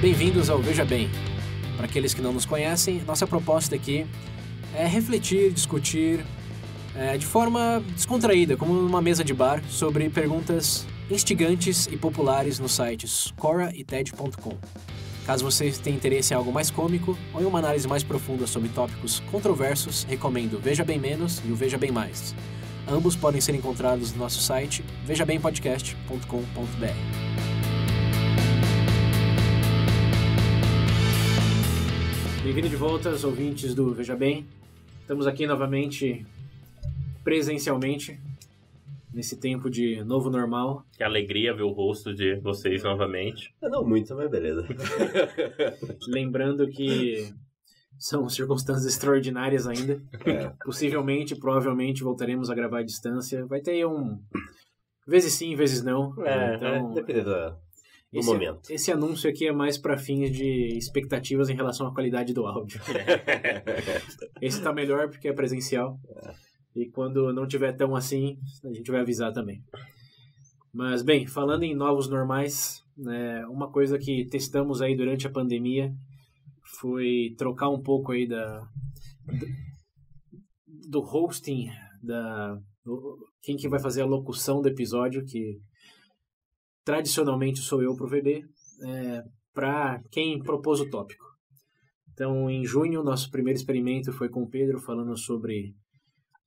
Bem-vindos ao Veja Bem. Para aqueles que não nos conhecem, nossa proposta aqui é refletir, discutir de forma descontraída, como numa mesa de bar, sobre perguntas instigantes e populares nos sites Quora e TED.com. Caso vocês tenham interesse em algo mais cômico ou em uma análise mais profunda sobre tópicos controversos, recomendo o Veja Bem Menos e o Veja Bem Mais. Ambos podem ser encontrados no nosso site vejabempodcast.com.br. Bem-vindo de volta aos ouvintes do Veja Bem. Estamos aqui novamente presencialmente, nesse tempo de novo normal. Que alegria ver o rosto de vocês novamente. Não muito, mas beleza. Lembrando que são circunstâncias extraordinárias ainda. Possivelmente, provavelmente, voltaremos a gravar à distância. Vai ter vezes sim, vezes não. Então, depende do momento. Esse anúncio aqui é mais para fins de expectativas em relação à qualidade do áudio. Esse tá melhor porque é presencial. E quando não tiver tão assim, a gente vai avisar também. Mas, bem, falando em novos normais, uma coisa que testamos aí durante a pandemia foi trocar um pouco aí do hosting, quem que vai fazer a locução do episódio, que tradicionalmente sou eu pro VB, para quem propôs o tópico. Então, em junho, nosso primeiro experimento foi com o Pedro, falando sobre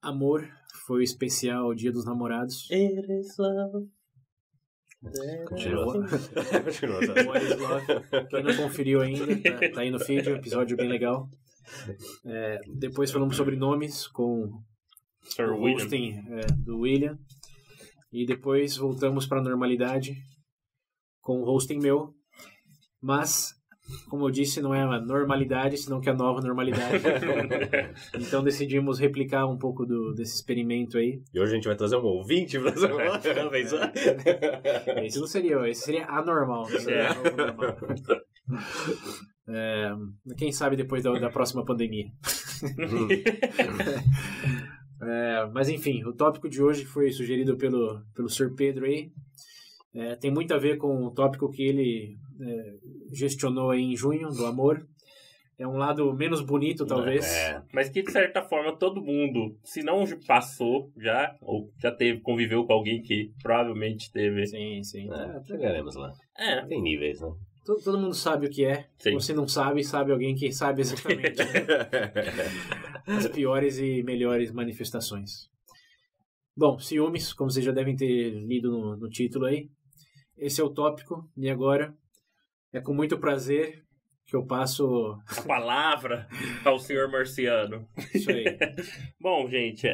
amor. Foi o especial Dia dos Namorados. It is love. Continua. What is love? Quem não conferiu ainda, tá aí no feed, um episódio bem legal. Depois falamos sobre nomes com Sir o hosting do William. E depois voltamos para a normalidade com o hosting meu. Mas, como eu disse, não é a normalidade, senão que é a nova normalidade. Então decidimos replicar um pouco desse experimento aí. E hoje a gente vai trazer um ouvinte pra essa Esse não seria eu, esse seria anormal. Normal. Quem sabe depois da próxima pandemia. Mas enfim, o tópico de hoje foi sugerido pelo Sr. Pedro aí. Tem muito a ver com o tópico que ele gestionou aí em junho, do amor. É um lado menos bonito, talvez. Mas que, de certa forma, todo mundo, se não passou já, ou já conviveu com alguém que provavelmente teve. Sim. Chegaremos lá. Tem níveis, né? Todo mundo sabe o que é. Sim. Você não sabe, sabe alguém que sabe exatamente as piores e melhores manifestações. Bom, ciúmes, como vocês já devem ter lido no título aí. Esse é o tópico, e agora é com muito prazer que eu passo a palavra ao senhor Marciano. Isso aí. Bom, gente,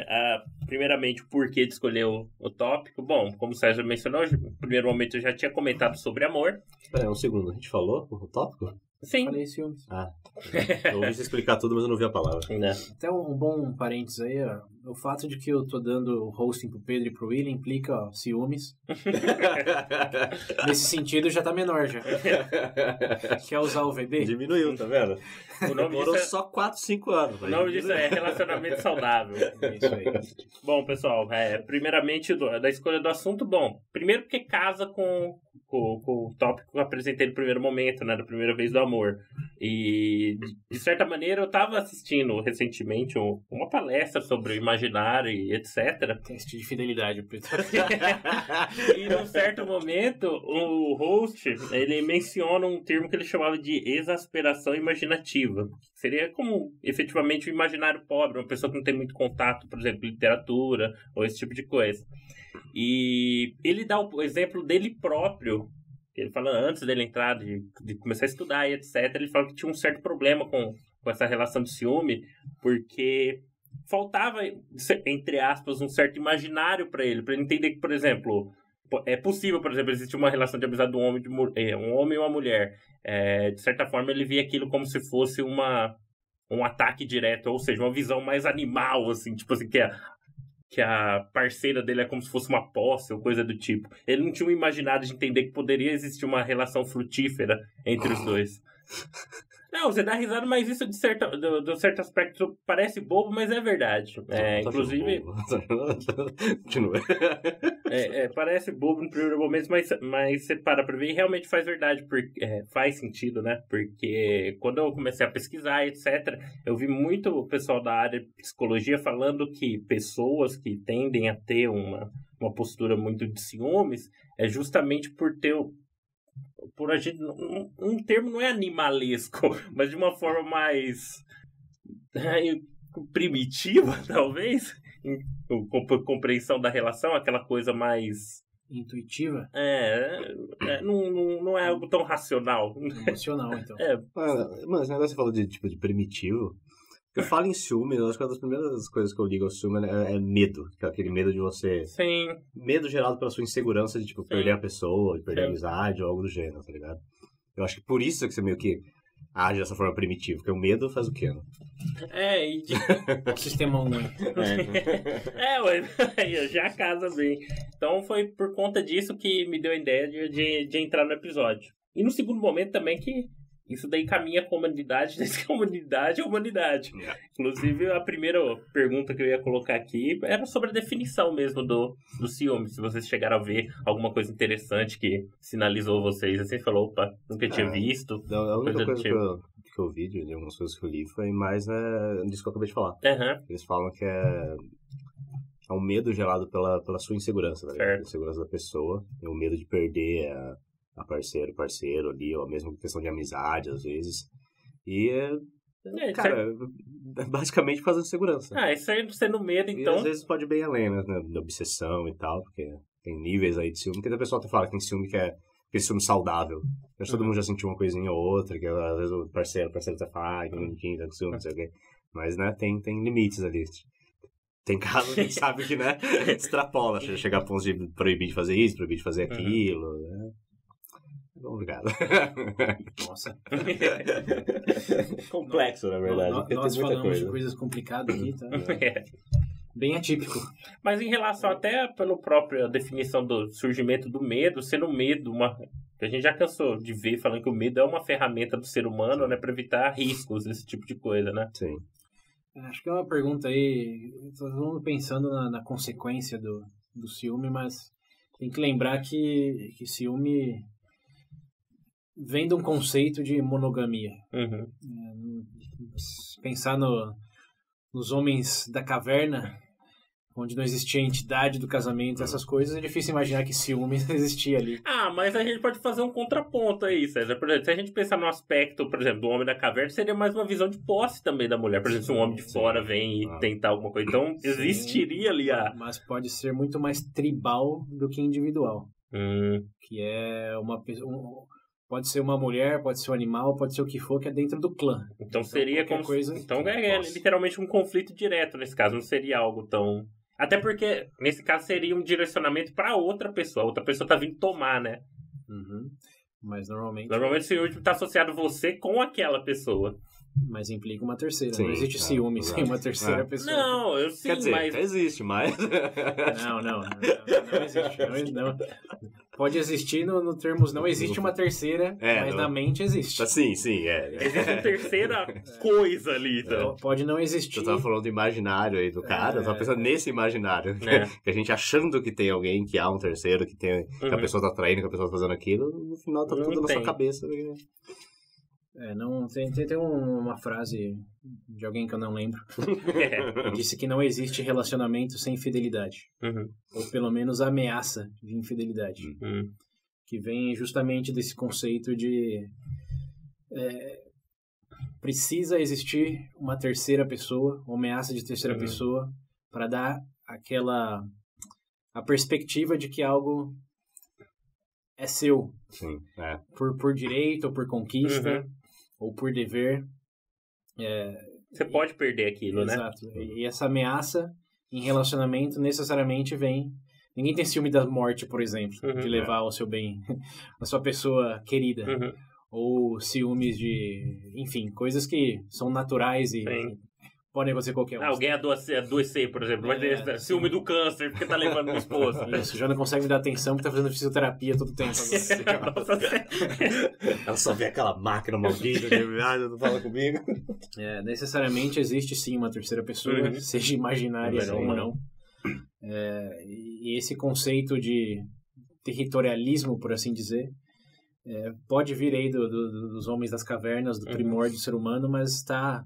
primeiramente, o porquê de escolher o tópico? Bom, como o César mencionou, no primeiro momento eu já tinha comentado sobre amor. Espera aí, um segundo, a gente falou o tópico? Sim. Falei ciúmes. Eu ouvi você explicar tudo, mas eu não vi a palavra. Até um bom parênteses aí, o fato de que eu tô dando o hosting pro Pedro e pro William implica, ciúmes. Nesse sentido já tá menor já. Quer usar o VB? Diminuiu, tá vendo? O nome Demorou disso só 4, 5 anos. O nome disso é relacionamento saudável. Isso aí. Bom, pessoal, primeiramente da escolha do assunto, bom, primeiro porque casa com o tópico que eu apresentei no primeiro momento, né, da primeira vez do amor. E, de certa maneira, eu estava assistindo recentemente uma palestra sobre o imaginário e etc. Teste de fidelidade, Pedro. E, num certo momento, o host, ele menciona um termo que ele chamava de exasperação imaginativa. Seria como, efetivamente, o imaginário pobre, uma pessoa que não tem muito contato, por exemplo, literatura ou esse tipo de coisa. E ele dá o exemplo dele próprio. Ele fala, antes dele entrar, de começar a estudar e etc., ele fala que tinha um certo problema com essa relação de ciúme, porque faltava, entre aspas, um certo imaginário para ele entender que, por exemplo, é possível, por exemplo, existir uma relação de amizade de um homem e uma mulher. De certa forma, ele via aquilo como se fosse um ataque direto, ou seja, uma visão mais animal, assim, tipo assim, que a parceira dele é como se fosse uma posse ou coisa do tipo. Ele não tinha um imaginário de entender que poderia existir uma relação frutífera entre os dois. Não, você dá risada, mas isso de certo aspecto parece bobo, mas é verdade. Inclusive... Continua. Parece bobo no primeiro momento, mas você para pra ver e realmente faz verdade, faz sentido, né? Porque quando eu comecei a pesquisar, etc., eu vi muito o pessoal da área de psicologia falando que pessoas que tendem a ter uma postura muito de ciúmes é justamente por agir, um termo não é animalesco, mas de uma forma mais primitiva, talvez, compreensão da relação, aquela coisa mais intuitiva. Não é algo tão racional. Emocional, então. Mano, esse negócio que você falou de primitivo. Eu falo em ciúme, eu acho que uma das primeiras coisas que eu ligo ao ciúme é medo. Que é aquele medo de você... Sim. Medo gerado pela sua insegurança de, perder a pessoa, de perder a amizade ou algo do gênero, tá ligado? Eu acho que por isso que você meio que age dessa forma primitiva, porque o medo faz o quê, né? O sistema 1. Já casa bem. Então foi por conta disso que me deu a ideia de entrar no episódio. E no segundo momento também que isso daí caminha com a humanidade, desde que a humanidade é a humanidade. Inclusive, a primeira pergunta que eu ia colocar aqui era sobre a definição mesmo do ciúme. Se vocês chegaram a ver alguma coisa interessante que sinalizou vocês, assim, falou, opa, nunca tinha visto. A única coisa que eu vi, de algumas coisas que eu li, foi mais disso que eu acabei de falar. Uhum. Eles falam que é um medo gerado pela sua insegurança, a insegurança da pessoa, é o medo de perder a parceiro ali, ou mesmo questão de amizade, às vezes. E cara, basicamente fazendo segurança. Isso aí sendo medo, então... E às vezes pode ir bem além, né, da obsessão e tal, porque tem níveis aí de ciúme, porque a pessoa até fala que tem ciúme que é aquele ciúme saudável. Acho que todo mundo já sentiu uma coisinha ou outra, que às vezes o parceiro até fala, que bonitinho, tá com ciúme, não sei o quê. Mas, né, tem limites ali. Tem casos que a gente sabe que, né, extrapola, chegar a pontos de proibir de fazer isso, proibir de fazer aquilo, né. Obrigado. Nossa. Complexo, na verdade. Nós falamos de coisas complicadas aqui, tá? Bem atípico. Mas em relação até pela própria definição do surgimento do medo, sendo medo que a gente já cansou de ver falando que o medo é uma ferramenta do ser humano, né, para evitar riscos, esse tipo de coisa, né? Sim. Acho que é uma pergunta aí, todo mundo pensando na consequência do ciúme, mas tem que lembrar que ciúme vem de um conceito de monogamia. Uhum. Pensar nos homens da caverna, onde não existia a entidade do casamento, essas coisas, é difícil imaginar que ciúme existia ali. Mas a gente pode fazer um contraponto aí, César. Por exemplo, se a gente pensar no aspecto, por exemplo, do homem da caverna, seria mais uma visão de posse também da mulher. Por exemplo, se um homem de fora vem e tentar alguma coisa, então existiria ali Mas pode ser muito mais tribal do que individual. Que é pode ser uma mulher, pode ser um animal, pode ser o que for, que é dentro do clã. Então seria como coisa... Então é literalmente um conflito direto nesse caso, não seria algo tão... Até porque, nesse caso, seria um direcionamento para outra pessoa. A outra pessoa tá vindo tomar, né? Uhum. Mas normalmente o ciúme tá associado você com aquela pessoa. Mas implica uma terceira. Sim, não existe ciúme sem uma terceira pessoa. Não, eu sim, quer dizer, mas... existe, mas... Não existe. Não. Pode existir no termos não existe uma terceira, mas na mente existe. Sim. Existe uma terceira coisa ali, então. Pode não existir. Eu tava falando do imaginário aí do cara, eu tava pensando nesse imaginário. Que a gente achando que tem alguém, que há um terceiro, que a pessoa tá traindo, que a pessoa tá fazendo aquilo, no final tá tudo na sua cabeça. Tem uma frase de alguém que eu não lembro. Disse que não existe relacionamento sem fidelidade. Ou pelo menos ameaça de infidelidade. Que vem justamente desse conceito de precisa existir uma terceira pessoa, uma ameaça de terceira pessoa, para dar a perspectiva de que algo é seu. Sim, por direito ou por conquista. Ou por dever. Você pode perder aquilo, exato. né? E essa ameaça em relacionamento necessariamente vem... Ninguém tem ciúme da morte, por exemplo, de levar o seu bem, a sua pessoa querida. Ou ciúmes de... Enfim, coisas que são naturais e podem acontecer qualquer um. Alguém adoecer, por exemplo. Vai ter ciúme do câncer porque tá levando o esposo. Isso, já não consegue me dar atenção porque tá fazendo fisioterapia todo tempo. Ela só vê aquela máquina maldita de não fala comigo. Necessariamente existe sim uma terceira pessoa, seja imaginária ou não. E esse conceito de territorialismo, por assim dizer, pode vir aí dos homens das cavernas, do primórdio do ser humano, mas está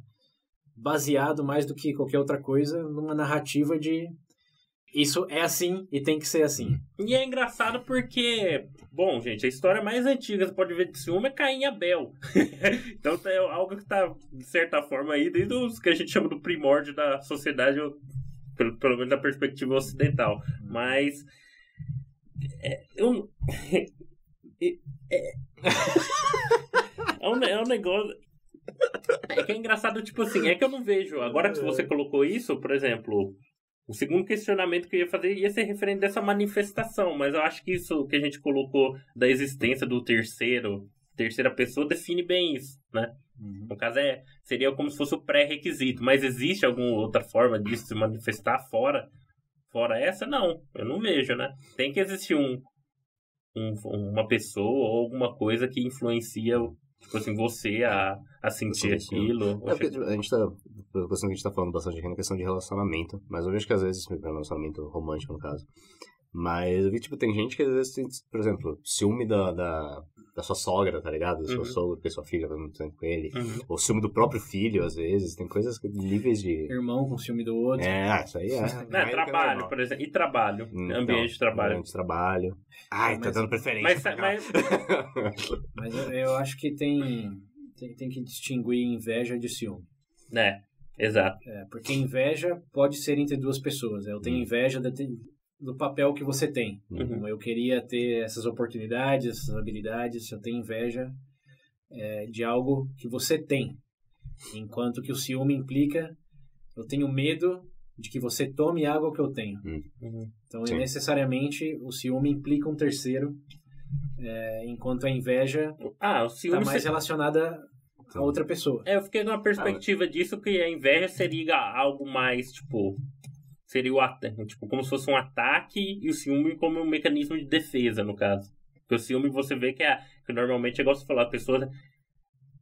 baseado mais do que qualquer outra coisa numa narrativa de isso é assim e tem que ser assim. E é engraçado porque, bom, gente, a história mais antiga, você pode ver de ciúme, é Caim e Abel. Então é algo que está, de certa forma, aí, desde os que a gente chama do primórdio da sociedade, pelo menos da perspectiva ocidental. Mas é um negócio. É que é engraçado, tipo assim, é que eu não vejo. Agora que você colocou isso, por exemplo, o segundo questionamento que eu ia fazer ia ser referente dessa manifestação, mas eu acho que isso que a gente colocou da existência do terceira pessoa define bem isso, né? No caso, seria como se fosse o pré-requisito, mas existe alguma outra forma disso se manifestar fora essa? Não, eu não vejo, né? Tem que existir uma pessoa ou alguma coisa que influencia, tipo assim, você a sentir aquilo. Porque a gente tá falando bastante aqui na questão de relacionamento, mas eu vejo que às vezes, relacionamento romântico no caso, mas eu vi, tipo, tem gente que às vezes tem, por exemplo, ciúme da sua sogra, tá ligado? Da sua sogra, porque sua filha vai muito tempo com ele. Ou ciúme do próprio filho, às vezes. Tem coisas, níveis de... Irmão com ciúme do outro. Isso aí é. Trabalho, por exemplo. E trabalho. Ambiente de trabalho. Ambiente de trabalho. Tá dando preferência. Mas eu acho que tem que distinguir inveja de ciúme. Exato. Porque inveja pode ser entre duas pessoas. Eu tenho inveja do papel que você tem. Eu queria ter essas oportunidades, essas habilidades. Eu tenho inveja de algo que você tem. Enquanto que o ciúme implica, eu tenho medo de que você tome algo que eu tenho. Então, necessariamente, o ciúme implica um terceiro, enquanto a inveja está mais relacionada a outra pessoa. Eu fiquei numa perspectiva disso que a inveja seria algo mais, tipo... Seria como se fosse um ataque e o ciúme como um mecanismo de defesa, no caso. Porque o ciúme você vê que normalmente, igual você falou, a pessoa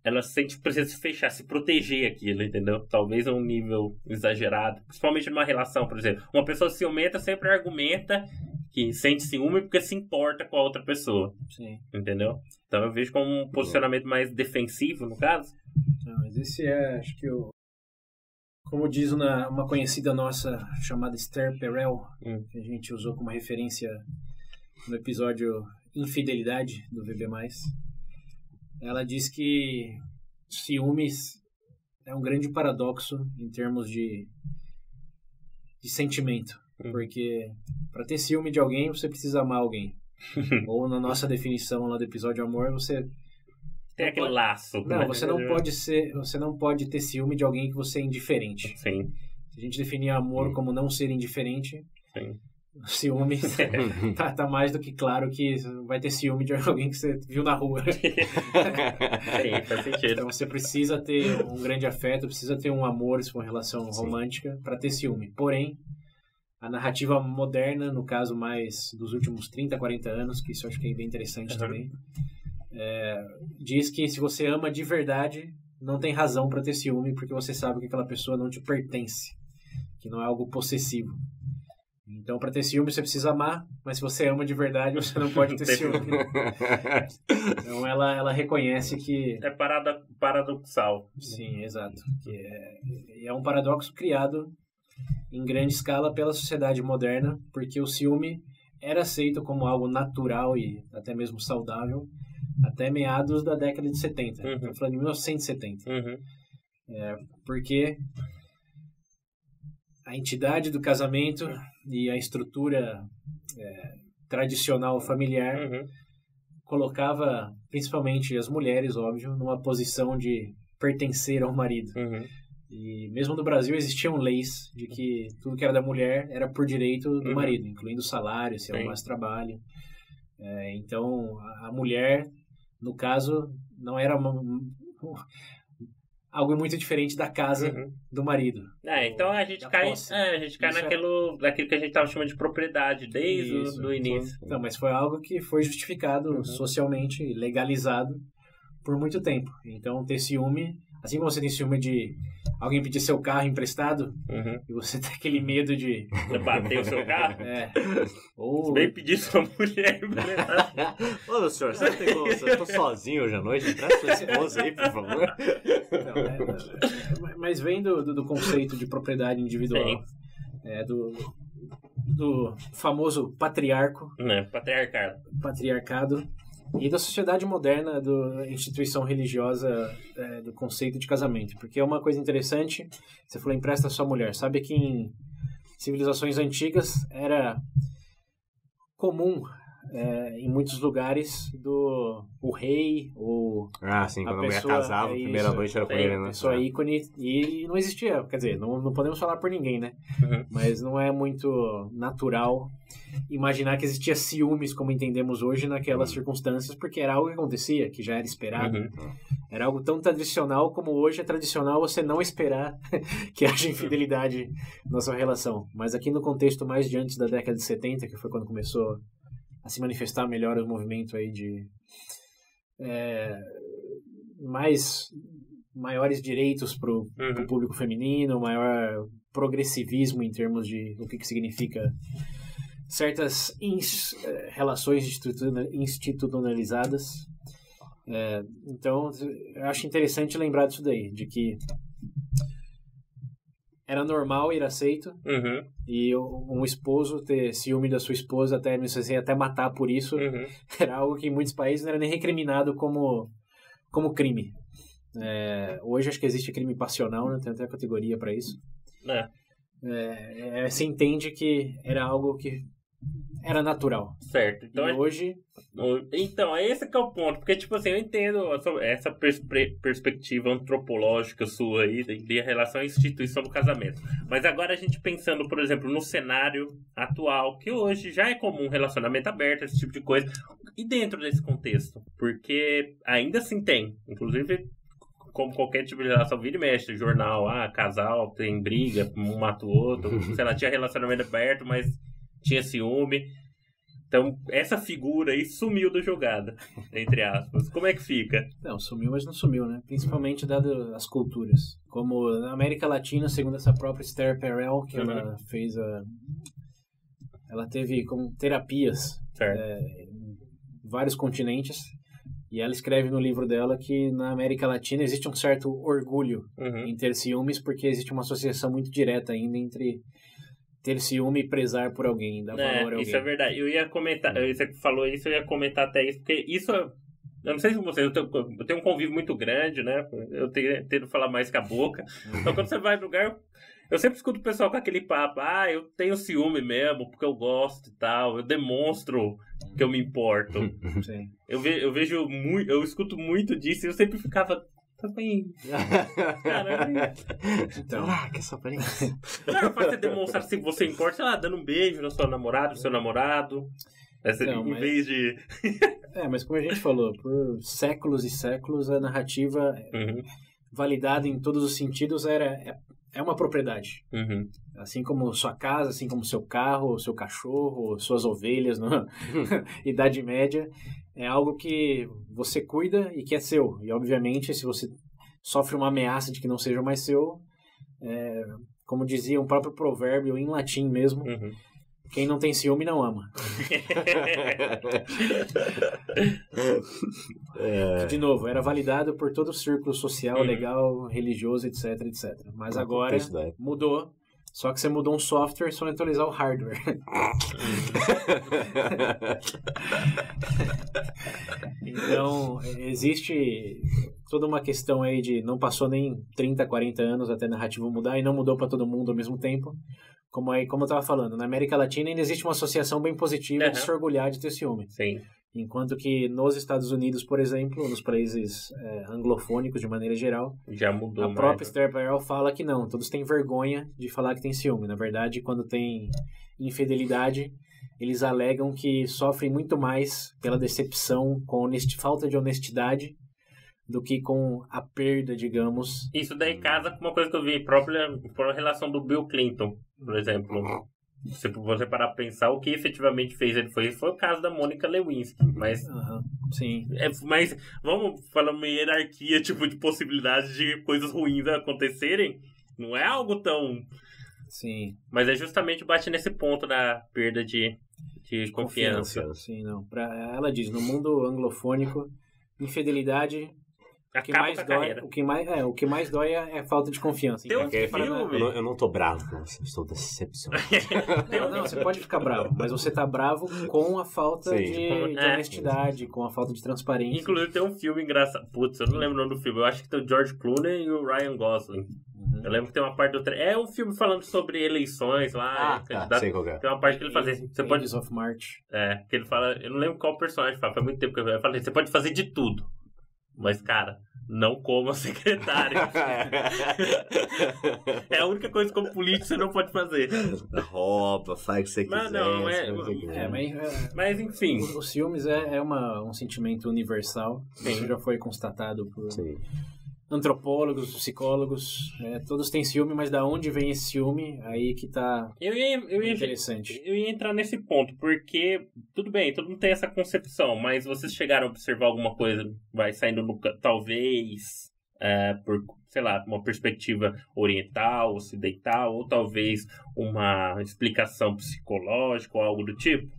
ela precisa se fechar, se proteger aquilo, entendeu? Talvez a um nível exagerado. Principalmente numa relação, por exemplo. Uma pessoa ciumenta sempre argumenta que sente ciúme porque se importa com a outra pessoa. Sim. Entendeu? Então eu vejo como um posicionamento mais defensivo, no caso. Não, mas esse acho que como diz uma conhecida nossa chamada Esther Perel, que a gente usou como referência no episódio Infidelidade do VB+, ela diz que ciúmes é um grande paradoxo em termos de sentimento. Porque para ter ciúme de alguém, você precisa amar alguém. Ou na nossa definição lá do episódio Amor, você... Tem aquele laço. Não, você não pode ter ciúme de alguém que você é indiferente. Sim. Se a gente definir amor como não ser indiferente, sim. Ciúme tá mais do que claro que vai ter ciúme de alguém que você viu na rua. Sim, faz sentido. Então você precisa ter um grande afeto, precisa ter um amor, uma relação romântica para ter ciúme. Porém, a narrativa moderna, no caso mais dos últimos 30, 40 anos, que isso eu acho que é bem interessante também, diz que se você ama de verdade, não tem razão para ter ciúme, porque você sabe que aquela pessoa não te pertence, que não é algo possessivo. Então, para ter ciúme, você precisa amar, mas se você ama de verdade, você não pode ter ciúme. Então, ela reconhece que... É paradoxal. Sim, exato. É um paradoxo criado em grande escala pela sociedade moderna, porque o ciúme era aceito como algo natural e até mesmo saudável até meados da década de 70. Estou falando de 1970. Porque a entidade do casamento e a estrutura tradicional familiar colocava principalmente as mulheres, óbvio, numa posição de pertencer ao marido. E mesmo no Brasil existiam leis de que tudo que era da mulher era por direito do marido, incluindo o salário, se arrumasse trabalho. Então, a mulher, no caso, não era... algo muito diferente da casa do marido. Então a gente cai naquilo que a gente tava chamando de propriedade desde o início. Então, mas foi algo que foi justificado socialmente, legalizado por muito tempo. Então, ter ciúme, assim como você tem ciúme de alguém pedir seu carro emprestado, e você tem aquele medo de... Você bater o seu carro? Ou... Vem pedir sua mulher emprestada. Ô, senhor, você tem como... Eu tô sozinho hoje à noite, traz sua esposa aí, por favor. Mas vem do conceito de propriedade individual. Do famoso patriarcado. E da sociedade moderna, da instituição religiosa, do conceito de casamento. Porque é uma coisa interessante, você falou, empresta a sua mulher. Sabe que em civilizações antigas era comum, em muitos lugares, o rei ou sim, quando a mulher casava, a primeira noite era com ele, né? Pessoa ícone, e não existia, quer dizer, não podemos falar por ninguém, né? Mas não é muito natural imaginar que existia ciúmes como entendemos hoje naquelas circunstâncias, porque era algo que acontecia, que já era esperado. Era algo tão tradicional como hoje é tradicional você não esperar que haja infidelidade na sua relação. Mas aqui no contexto mais de antes da década de 70, que foi quando começou a se manifestar melhor o movimento aí de maiores direitos para o público feminino, maior progressivismo em termos de o que significa certas relações institucionalizadas. Então, eu acho interessante lembrar disso daí, de que era normal ir aceito, e um esposo ter ciúme da sua esposa, até matar por isso, era algo que em muitos países não era nem recriminado como crime. Hoje acho que existe crime passional, né? Tem até a categoria para isso. Você entende que era algo que era natural. Certo. Então, e hoje... Então, esse que é o ponto. Porque, tipo assim, eu entendo essa perspectiva antropológica sua aí de relação à instituição do casamento. Mas agora a gente pensando, por exemplo, no cenário atual, que hoje já é comum relacionamento aberto, esse tipo de coisa. E dentro desse contexto? Porque ainda assim tem. Inclusive, como qualquer tipo de relação, vira e mexe, jornal, casal, tem briga, um mata o outro. Sei lá, tinha relacionamento aberto, mas tinha ciúme. Então, essa figura aí sumiu da jogada, entre aspas. Como é que fica? Não, sumiu, mas não sumiu, né? Principalmente dado as culturas. Como na América Latina, segundo essa própria Esther Perel, que ela fez ela teve como terapias em vários continentes. E ela escreve no livro dela que na América Latina existe um certo orgulho em ter ciúmes, porque existe uma associação muito direta ainda entre ter ciúme e prezar por alguém, dar valor a alguém. Isso é verdade. Eu ia comentar, você falou isso, eu ia comentar até isso, porque isso, eu não sei se você, eu tenho um convívio muito grande, né? Eu tento falar mais com a boca. Então, quando você vai pro lugar, eu sempre escuto o pessoal com aquele papo, eu tenho ciúme mesmo, porque eu gosto e tal, eu demonstro que eu me importo. Sim. Eu vejo muito, eu escuto muito disso e eu sempre ficava... Também. Caramba. Então, que surpresa. Claro, pode você demonstrar se você importa, sei lá, dando um beijo na sua namorada, no seu namorado. Vez de. Mas como a gente falou, por séculos e séculos, a narrativa validada em todos os sentidos é uma propriedade. Assim como sua casa, assim como seu carro, seu cachorro, suas ovelhas, na Idade Média. É algo que você cuida e que é seu. E, obviamente, se você sofre uma ameaça de que não seja mais seu, como dizia um próprio provérbio em latim mesmo, quem não tem ciúme não ama. De novo, era validado por todo o círculo social, legal, religioso, etc, etc. Mas agora mudou. Só que você mudou um software só atualizar o hardware. Então, existe toda uma questão aí de não passou nem 30, 40 anos até a narrativa mudar e não mudou para todo mundo ao mesmo tempo. Como eu estava falando, na América Latina ainda existe uma associação bem positiva de se orgulhar de ter ciúme. Sim. Enquanto que nos Estados Unidos, por exemplo, nos países anglofônicos de maneira geral, já mudou a própria Esther Perel fala que não, todos têm vergonha de falar que tem ciúme. Na verdade, quando tem infidelidade, eles alegam que sofrem muito mais pela decepção com falta de honestidade do que com a perda, digamos. Isso daí casa com uma coisa que eu vi própria por relação do Bill Clinton, por exemplo. Se você parar pra pensar, o que efetivamente fez ele foi o caso da Mônica Lewinsky. Mas, sim. Mas vamos falar uma hierarquia tipo, de possibilidades de coisas ruins acontecerem. Não é algo tão... Sim. Mas é justamente bate nesse ponto da perda de confiança. Sim, não. Ela diz, no mundo anglofônico, infidelidade... O que mais dói é a falta de confiança. Tem um filme... Eu não tô bravo com você, estou decepcionado. Não, você pode ficar bravo, mas você tá bravo com a falta de honestidade, com a falta de transparência. Inclusive tem um filme engraçado. Putz, eu não lembro o nome do filme. Eu acho que tem o George Clooney e o Ryan Gosling. Eu lembro que tem uma parte do... É um filme falando sobre eleições lá. Sei qual é. Tem uma parte que ele faz assim... Você pode... of March. Que ele fala... Eu não lembro qual personagem fala. Faz muito tempo que eu falei. Você pode fazer de tudo. Mas, cara... Não coma secretário. É a única coisa como político você não pode fazer. Roupa, faz o que você quiser. Mas enfim. Os filmes é um sentimento universal. Sim. Isso já foi constatado por antropólogos, psicólogos. Todos têm ciúme, mas da onde vem esse ciúme? Aí que tá interessante. Eu ia entrar nesse ponto, porque, tudo bem, todo mundo tem essa concepção, mas vocês chegaram a observar alguma coisa, vai saindo talvez, por, sei lá, uma perspectiva oriental, ocidental, ou talvez uma explicação psicológica ou algo do tipo?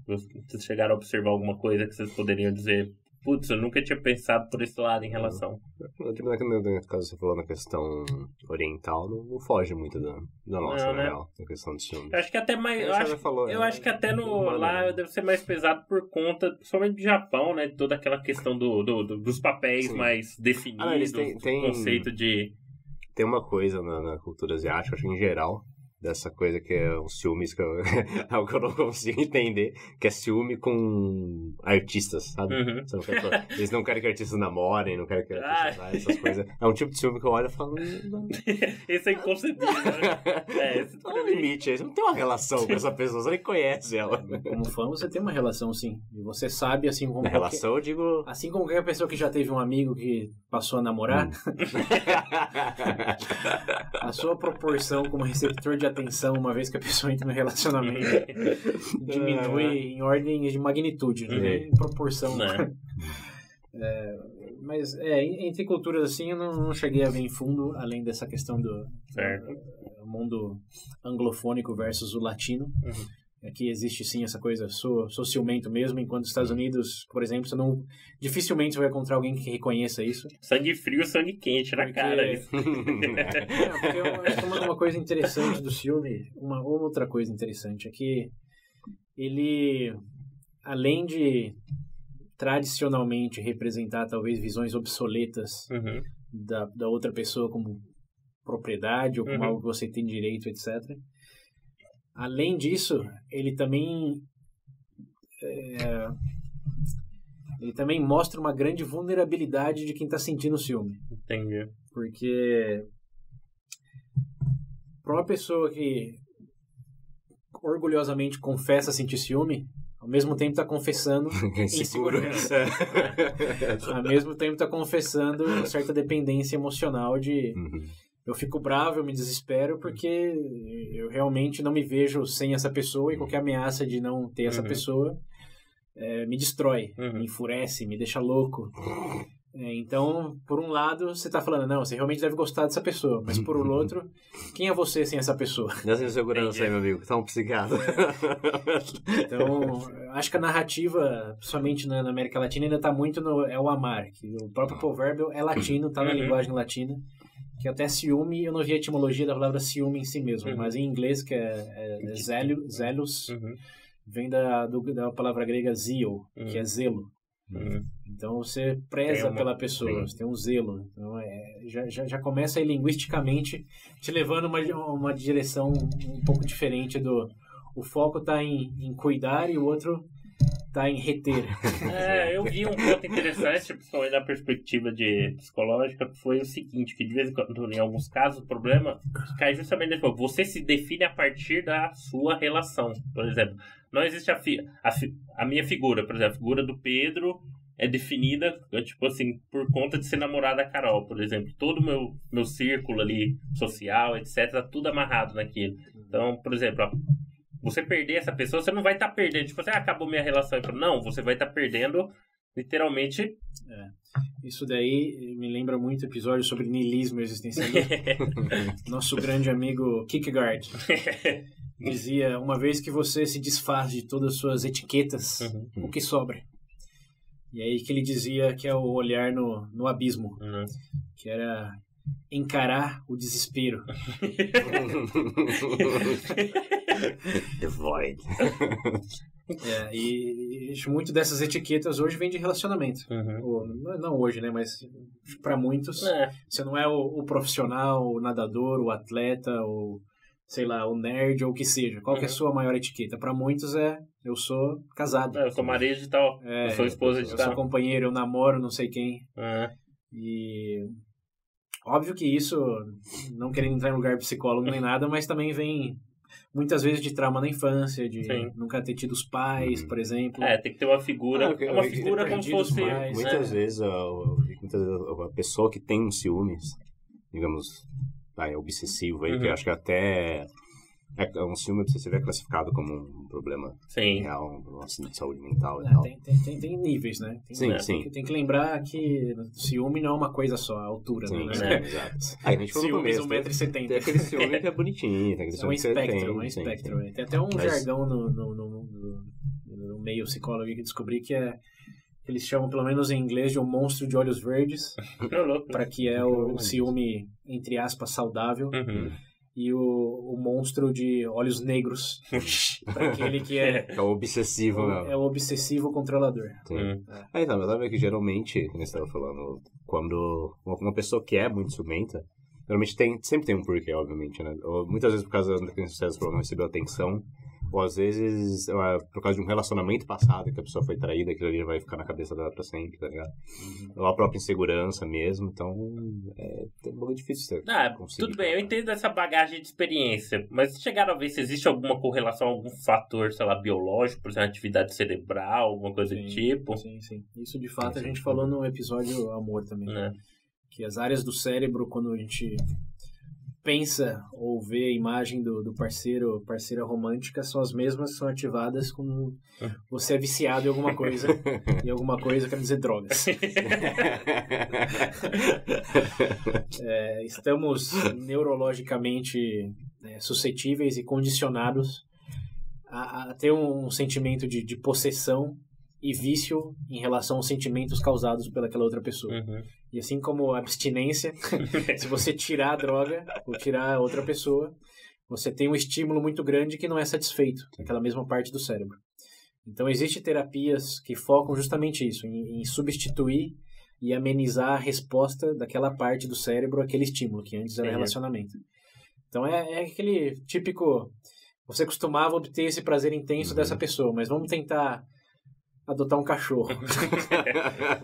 Vocês chegaram a observar alguma coisa que vocês poderiam dizer... Putz, eu nunca tinha pensado por esse lado em relação. No caso, você falou na questão oriental, não foge muito da nossa, na real, na questão do ciúme. Eu acho que até mais. Eu acho que até lá deve ser mais pesado por conta, principalmente do Japão, né? De toda aquela questão dos papéis mais definidos, tem conceito de. Tem uma coisa na cultura asiática, acho que em geral. Dessa coisa que é um ciúmes que algo que eu não consigo entender, que é ciúme com artistas, sabe? Eles não querem que artistas namorem, não querem que artistas essas coisas. É um tipo de ciúme que eu olho e falo... Esse é inconcebível, né? Esse é um limite, você não tem uma relação com essa pessoa, você nem conhece ela. Como fã, você tem uma relação, sim. E você sabe, assim como... Relação, eu digo... Assim como qualquer pessoa que já teve um amigo que passou a namorar, a sua proporção como receptor de atenção, uma vez que a pessoa entra no relacionamento, diminui em ordem de magnitude, né? Em proporção. Mas entre culturas assim, eu não cheguei a ver em fundo, além dessa questão do mundo anglofônico versus o latino. Aqui existe sim essa coisa, sou ciumento mesmo, enquanto nos Estados Unidos, por exemplo, você dificilmente você vai encontrar alguém que reconheça isso. Sangue frio, sangue quente na cara. Isso. Porque eu acho que uma coisa interessante do filme, uma outra coisa interessante, é que ele, além de tradicionalmente representar talvez visões obsoletas da outra pessoa como propriedade ou como algo que você tem direito, etc., além disso, ele também mostra uma grande vulnerabilidade de quem está sentindo o ciúme. Entendi. Porque para uma pessoa que orgulhosamente confessa sentir ciúme, ao mesmo tempo está confessando insegurança. Ao mesmo tempo está confessando uma certa dependência emocional de... Eu fico bravo, eu me desespero porque eu realmente não me vejo sem essa pessoa e qualquer ameaça de não ter essa pessoa me destrói, me enfurece, me deixa louco. Então, por um lado, você está falando, não, você realmente deve gostar dessa pessoa, mas por outro, quem é você sem essa pessoa? Dessa insegurança aí, meu amigo, tá um psiquiatra. Então, acho que a narrativa, principalmente na América Latina, ainda está muito o amar, que o próprio provérbio é latino, está na linguagem latina. Que até ciúme, eu não vi a etimologia da palavra ciúme em si mesmo, mas em inglês, que é zelos, vem da palavra grega zeal, que é zelo. Então você preza pela pessoa, você tem um zelo. Então já começa aí linguisticamente te levando uma direção um pouco diferente do... O foco está em cuidar e o outro está em reter. Eu vi um ponto interessante, principalmente da perspectiva psicológica, que foi o seguinte, que de vez em quando, em alguns casos, o problema cai justamente nesse ponto. Você se define a partir da sua relação. Por exemplo, não existe a minha figura, por exemplo, a figura do Pedro é definida, tipo assim, por conta de ser namorada da Carol, por exemplo. Todo o meu círculo ali, social, etc., tudo amarrado naquilo. Então, por exemplo, ó, você perder essa pessoa, você não vai estar perdendo, tipo assim, acabou minha relação. Não, você vai estar perdendo, literalmente... Isso daí me lembra muito episódio sobre niilismo existencialista. Nosso grande amigo Kierkegaard dizia, uma vez que você se desfaz de todas as suas etiquetas, o que sobra? E aí que ele dizia que é o olhar no abismo, que era encarar o desespero. The Void. E muito dessas etiquetas hoje vem de relacionamento. Ou, não hoje, né? Mas para muitos, você não é o profissional, o nadador, o atleta, o, sei lá, o nerd ou o que seja. Qual que é a sua maior etiqueta? Para muitos eu sou casado. Eu sou marido de tal, eu sou esposa de tal. Eu sou companheiro, eu namoro não sei quem. E óbvio que isso, não querendo entrar em lugar psicólogo nem nada, mas também vem muitas vezes de trauma na infância, de nunca ter tido os pais, por exemplo. Tem que ter uma figura. É uma figura como se fosse... Muitas vezes a pessoa que tem ciúmes, digamos, obsessivo aí, que eu acho que até um ciúme obsessivo é classificado como um problema real, um problema de saúde mental e tal. Tem níveis, né? Sim. Tem que lembrar que ciúme não é uma coisa só, a altura, né? Exato. Aí a gente falou no começo, 1,70m. Tem aquele ciúme que é bonitinho, tem aquele ciúme um espectro. Tem até um jargão no meio psicólogo que descobri que eles chamam, pelo menos em inglês, de um monstro de olhos verdes, para que é o ciúme, entre aspas, saudável. E o monstro de olhos negros, para aquele que é o obsessivo, é o obsessivo controlador. Então, eu tava que geralmente, como você estava falando, quando uma pessoa que é muito ciumenta, geralmente sempre tem um porquê, obviamente, né? Ou, muitas vezes por causa da criança não recebeu atenção, ou às vezes por causa de um relacionamento passado que a pessoa foi traída, aquilo ali vai ficar na cabeça dela pra sempre, tá ligado? Ou a própria insegurança mesmo, então é um pouco difícil. Tudo bem, eu entendo essa bagagem de experiência, mas chegaram a ver se existe alguma correlação, algum fator, sei lá, biológico, por exemplo, atividade cerebral, alguma coisa do tipo? Sim. Isso de fato a gente falou no episódio Amor também. Que as áreas do cérebro, quando a gente pensa ou vê a imagem do parceira romântica, são as mesmas que são ativadas quando você é viciado em alguma coisa. E alguma coisa quer dizer drogas. Estamos neurologicamente suscetíveis e condicionados a ter um sentimento de possessão e vício em relação aos sentimentos causados pelaquela outra pessoa. E assim como a abstinência, se você tirar a droga ou tirar a outra pessoa, você tem um estímulo muito grande que não é satisfeito naquela mesma parte do cérebro. Então, existem terapias que focam justamente isso, em substituir e amenizar a resposta daquela parte do cérebro àquele estímulo, que antes era relacionamento. Então, é aquele típico... Você costumava obter esse prazer intenso dessa pessoa, mas vamos tentar adotar um cachorro.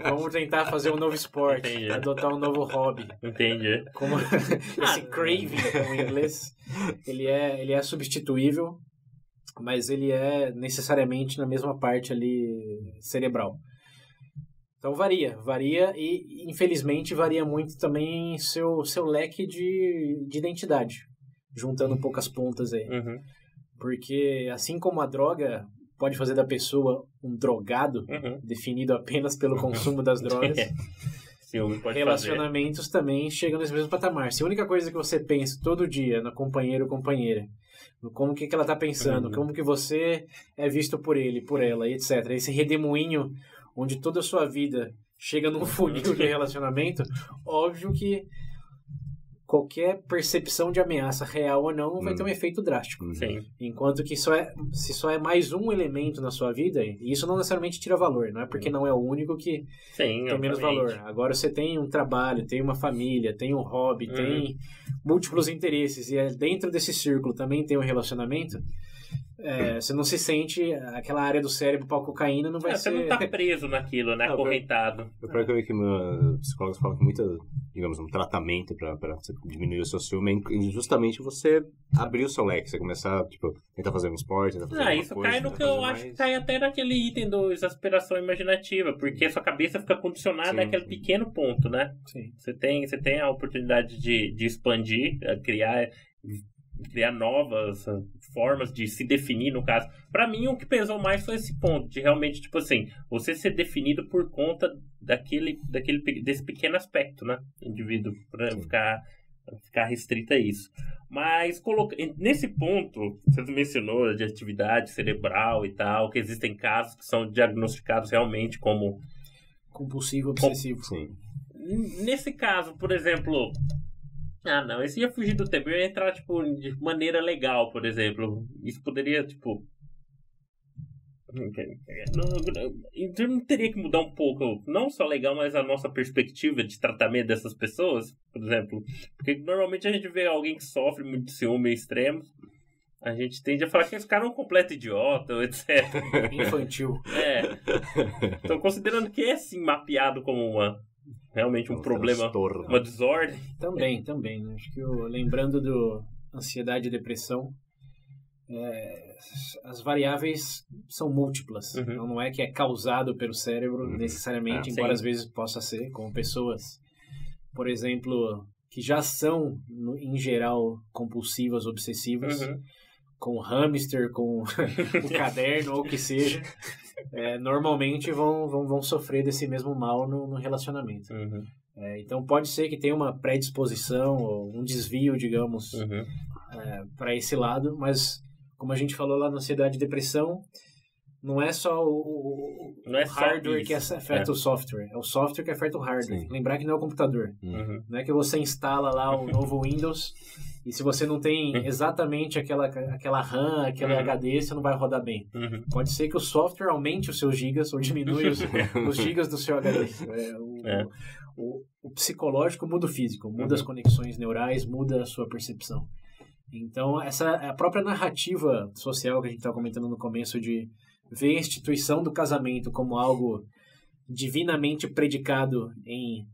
Vamos tentar fazer um novo esporte. Adotar um novo hobby. Entendi. Como esse craving, como em inglês, ele é substituível, mas ele é necessariamente na mesma parte ali cerebral. Então varia e infelizmente varia muito também seu leque de identidade, juntando poucas pontas aí. Porque assim como a droga pode fazer da pessoa um drogado, definido apenas pelo consumo das drogas, relacionamentos também chegam nesse mesmo patamar. Se a única coisa que você pensa todo dia no companheiro ou companheira, no como que ela está pensando, como que você é visto por ele, por ela, etc. Esse redemoinho onde toda a sua vida chega num funil de relacionamento, óbvio que qualquer percepção de ameaça real ou não vai ter um efeito drástico. Enquanto que se só é mais um elemento na sua vida, e isso não necessariamente tira valor, não é porque não é o único que tem menos valor. Agora você tem um trabalho, tem uma família, tem um hobby, tem múltiplos interesses, e dentro desse círculo também tem um relacionamento, você não se sente, aquela área do cérebro para cocaína não vai Você ser... não tá preso naquilo, né? Acorrentado. Eu quero ver que meus psicólogos falam que muito, digamos, um tratamento pra diminuir o seu ciúme é justamente você abrir o seu leque, você começar, tipo, tentar fazer um esporte, tentar fazer alguma Isso coisa, cai no que eu acho que cai até naquele item do exasperação imaginativa, porque a sua cabeça fica condicionada naquele pequeno ponto, né? Sim. Você tem a oportunidade de expandir, criar novas formas de se definir, no caso. Pra mim, o que pesou mais foi esse ponto, de realmente, tipo assim, você ser definido por conta desse pequeno aspecto, né? Indivíduo, pra ficar restrito a isso. Mas, nesse ponto, você mencionou de atividade cerebral e tal, que existem casos que são diagnosticados realmente como... compulsivo, obsessivo. Sim. Nesse caso, por exemplo... não, esse ia fugir do tempo. Eu ia entrar, tipo, de maneira legal, por exemplo. Isso poderia, tipo... Não teria que mudar um pouco, não só legal, mas a nossa perspectiva de tratamento dessas pessoas, por exemplo. Porque normalmente a gente vê alguém que sofre muito de ciúme extremo, a gente tende a falar que esse cara é um completo idiota, etc. Infantil. Então, considerando que é, assim, mapeado como realmente um problema, transtorno. uma desordem. Também, né? Acho que lembrando do ansiedade e depressão, as variáveis são múltiplas. Então não é que é causado pelo cérebro necessariamente, embora às vezes possa ser, como pessoas, por exemplo, que já são, em geral, compulsivas, obsessivas, com o hamster, com o caderno ou o que seja, normalmente vão sofrer desse mesmo mal no relacionamento. Então pode ser que tenha uma predisposição ou um desvio, digamos, para esse lado, mas como a gente falou lá na ansiedade e depressão, não é só o hardware que afeta o software, é o software que afeta o hardware. Sim. Lembrar que não é o computador. Não é que você instala lá o novo Windows e se você não tem exatamente aquela RAM, aquele HD, você não vai rodar bem. Pode ser que o software aumente os seus gigas ou diminui os gigas do seu HD. O psicológico muda o físico, muda as conexões neurais, muda a sua percepção. Então, essa é a própria narrativa social que a gente estava comentando no começo, de ver a instituição do casamento como algo divinamente predicado em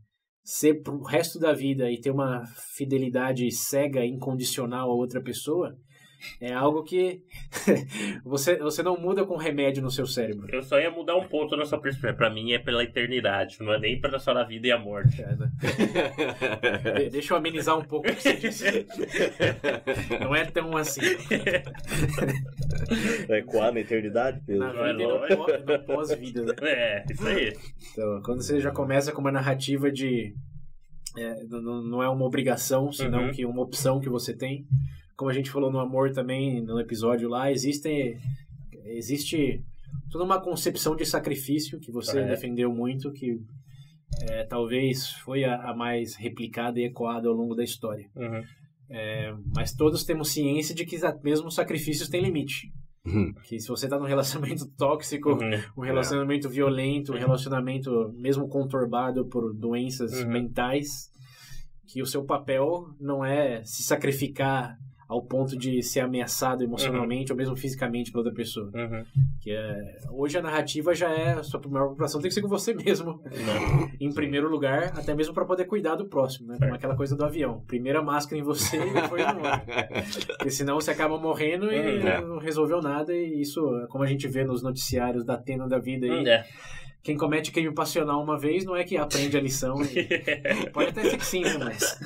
ser pro resto da vida e ter uma fidelidade cega, incondicional a outra pessoa, é algo que você não muda com remédio no seu cérebro. Eu só ia mudar um ponto na sua perspectiva. Pra mim é pela eternidade, não é nem só na vida e a morte. Né? Deixa eu amenizar um pouco o que você disse. Não é tão assim. É qual na eternidade, Pedro? Na vida e no pós-vida. Né? Isso aí. Então, quando você já começa com uma narrativa de... não é uma obrigação, senão que uma opção que você tem. Como a gente falou no amor também, no episódio lá, existe toda uma concepção de sacrifício que você defendeu muito, que talvez foi a mais replicada e ecoada ao longo da história. Mas todos temos ciência de que mesmo os sacrifícios têm limite. Que se você está num relacionamento tóxico, um relacionamento violento, um relacionamento mesmo conturbado por doenças mentais, que o seu papel não é se sacrificar ao ponto de ser ameaçado emocionalmente ou mesmo fisicamente pela outra pessoa. Que hoje a narrativa já é a sua primeira preocupação tem que ser com você mesmo. Em primeiro lugar, até mesmo para poder cuidar do próximo, né? Como aquela coisa do avião. Primeira máscara em você e depois no outro. Porque senão você acaba morrendo e não resolveu nada. E isso, como a gente vê nos noticiários da Atena da vida aí, quem comete crime passional uma vez não é que aprende a lição. Pode até ser que sim, né? Mas...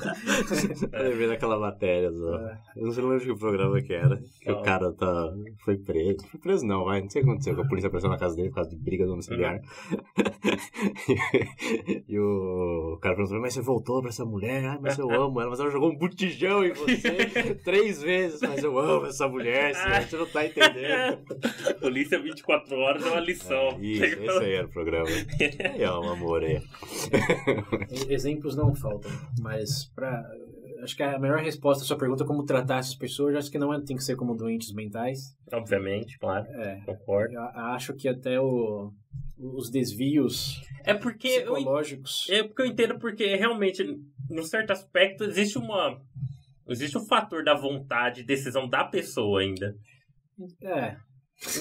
Eu lembrei daquela matéria. Eu não lembro que programa que era. Que o cara foi preso. Foi preso não, vai. Não sei o que aconteceu. Que a polícia apareceu na casa dele por causa de briga domiciliar. E o cara perguntou, mas você voltou pra essa mulher? Ai, mas eu amo ela. Mas ela jogou um botijão em você 3 vezes. Mas eu amo essa mulher, senhor. Você não tá entendendo. Polícia 24 horas é uma lição. Isso, esse aí era o programa. É um amor aí. Exemplos não faltam, mas acho que a melhor resposta à sua pergunta é como tratar essas pessoas. Acho que não tem que ser como doentes mentais. Obviamente, claro. Concordo. Eu acho que até os desvios psicológicos... Porque eu entendo, porque realmente, num certo aspecto, existe um fator da vontade e decisão da pessoa ainda.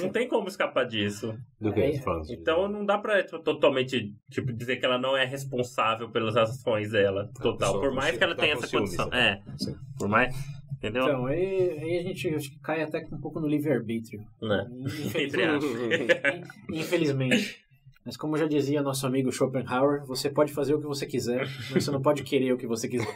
Não tem como escapar disso. Do que você falando? Então não dá pra totalmente dizer que ela não é responsável pelas ações dela. Total. Por mais que ela tenha essa condição. Por mais. Entendeu? Então, aí a gente acho que cai até um pouco no livre-arbítrio. Infelizmente. Mas como já dizia nosso amigo Schopenhauer, você pode fazer o que você quiser, mas você não pode querer o que você quiser.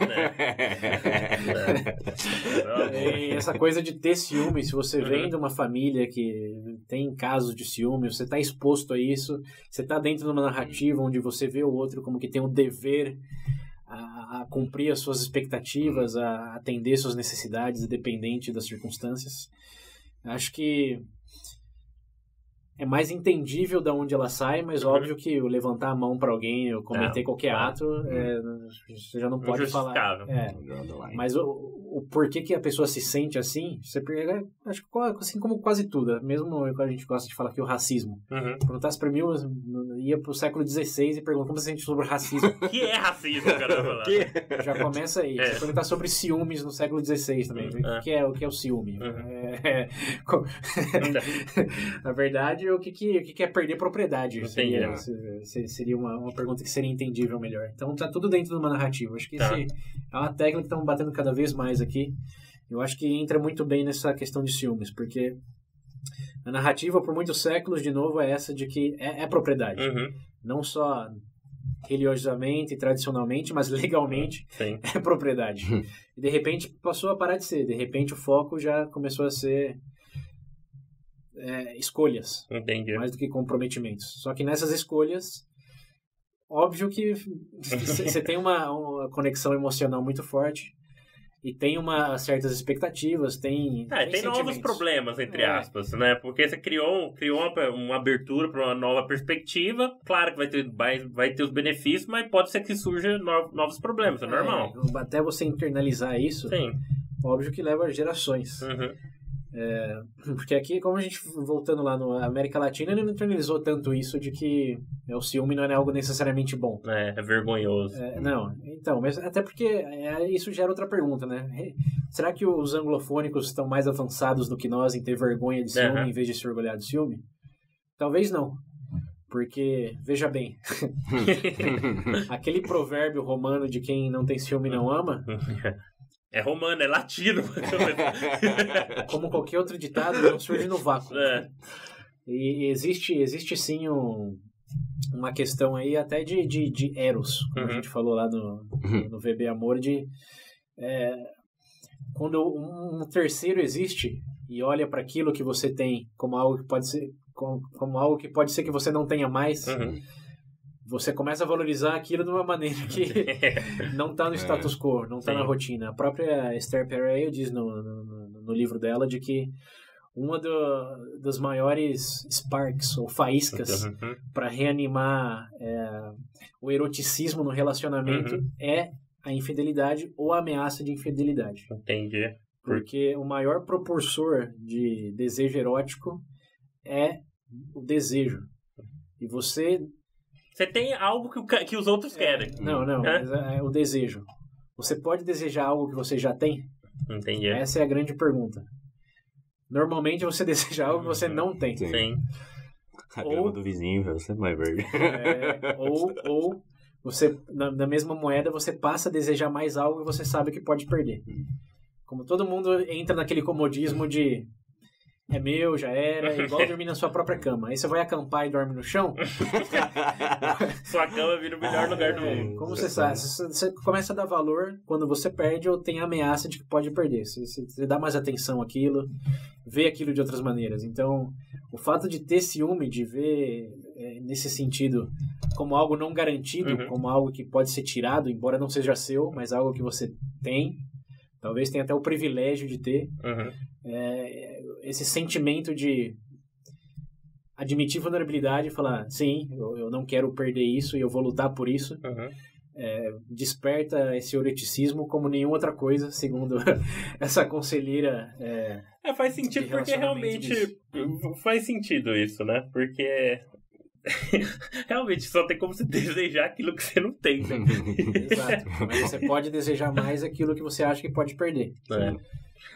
E essa coisa de ter ciúme, se você vem de uma família que tem casos de ciúme, você está exposto a isso, você está dentro de uma narrativa onde você vê o outro como que tem o dever a cumprir as suas expectativas, a atender suas necessidades, independente das circunstâncias. Acho que é mais entendível de onde ela sai, mas óbvio que eu levantar a mão para alguém, eu cometer qualquer ato, você já não pode falar. Mas o porquê que a pessoa se sente assim, você pega, acho que assim como quase tudo, mesmo quando a gente gosta de falar que o racismo. Perguntasse para mim, eu ia pro século XVI e pergunta como você sente sobre racismo. O que é racismo, caramba? Já começa aí. Você perguntar sobre ciúmes no século XVI também. O que é o ciúme? Na verdade, o que é perder propriedade? Seria uma pergunta que seria entendível melhor. Então tá tudo dentro de uma narrativa. Acho que é uma tecla que estamos batendo cada vez mais aqui. Eu acho que entra muito bem nessa questão de ciúmes, porque a narrativa por muitos séculos, de novo, é essa de que é propriedade. Não só religiosamente, tradicionalmente, mas legalmente é propriedade. E de repente passou a parar de ser. De repente o foco já começou a ser escolhas, mais do que comprometimentos. Só que nessas escolhas, óbvio que você tem uma conexão emocional muito forte e tem certas expectativas, tem novos problemas, entre aspas, né? Porque você criou uma abertura para uma nova perspectiva. Claro que vai ter os benefícios, mas pode ser que surjam novos problemas, é normal. Até você internalizar isso, óbvio que leva gerações. Porque aqui, como a gente, voltando lá na América Latina, ele não internalizou tanto isso de que o ciúme não é algo necessariamente bom. É vergonhoso. Não, então, mas até porque isso gera outra pergunta, né? Será que os anglofônicos estão mais avançados do que nós em ter vergonha de ciúme em vez de se orgulhar de ciúme? Talvez não. Porque, veja bem, aquele provérbio romano de quem não tem ciúme não ama... É romano, é latino. Como qualquer outro ditado, não surge no vácuo. E existe sim uma questão aí até de eros, como a gente falou lá no VB Amor, de quando um terceiro existe e olha para aquilo que você tem como algo que pode ser como algo que pode ser que você não tenha mais. Você começa a valorizar aquilo de uma maneira que não está no status quo, não está na rotina. A própria Esther Perel diz no livro dela de que uma dos maiores sparks ou faíscas para reanimar o eroticismo no relacionamento é a infidelidade ou a ameaça de infidelidade. Entendi. Porque o maior propulsor de desejo erótico é o desejo. E você tem algo que os outros querem. Não, mas é o desejo. Você pode desejar algo que você já tem? Entendi. Essa é a grande pergunta. Normalmente você deseja algo que você não tem. Sim. A grama do vizinho, você é mais verde. Ou você, na mesma moeda, você passa a desejar mais algo que você sabe que pode perder. Como todo mundo entra naquele comodismo de é meu, já era, igual dormir na sua própria cama. Aí você vai acampar e dorme no chão. Sua cama vira o melhor lugar do mundo. Como você sabe, você começa a dar valor quando você perde ou tem a ameaça de que pode perder. Você dá mais atenção àquilo, vê aquilo de outras maneiras. Então, o fato de ter ciúme, de ver nesse sentido como algo não garantido, como algo que pode ser tirado, embora não seja seu, mas algo que você tem, talvez tenha até o privilégio de ter, esse sentimento de admitir vulnerabilidade e falar, sim, eu não quero perder isso e eu vou lutar por isso, desperta esse eroticismo como nenhuma outra coisa, segundo essa conselheira. Faz sentido porque realmente faz sentido isso, né? Porque realmente só tem como você desejar aquilo que você não tem, né? Exato, mas você pode desejar mais aquilo que você acha que pode perder.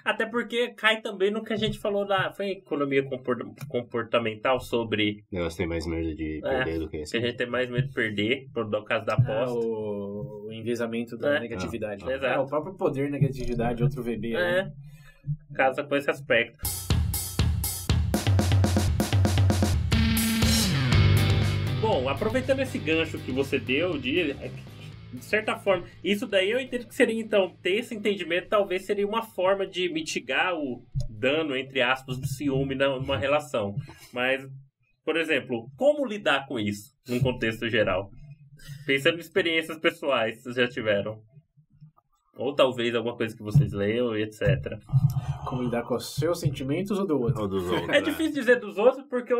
Até porque cai também no que a gente falou foi economia comportamental sobre... Eu tenho mais medo de perder do que que esse. a gente tem mais medo de perder, por o caso da aposta. O enviesamento da negatividade. Exato. O próprio poder negatividade, outro VB. Né? Casa com esse aspecto. Bom, aproveitando esse gancho que você deu, de certa forma, isso daí eu entendo que seria, então, ter esse entendimento talvez seria uma forma de mitigar o dano, entre aspas, do ciúme numa relação. Mas, por exemplo, como lidar com isso, num contexto geral? Pensando em experiências pessoais que vocês já tiveram. Ou talvez alguma coisa que vocês leiam e etc. Como lidar com os seus sentimentos ou do outro? Ou dos outros, É difícil dizer dos outros porque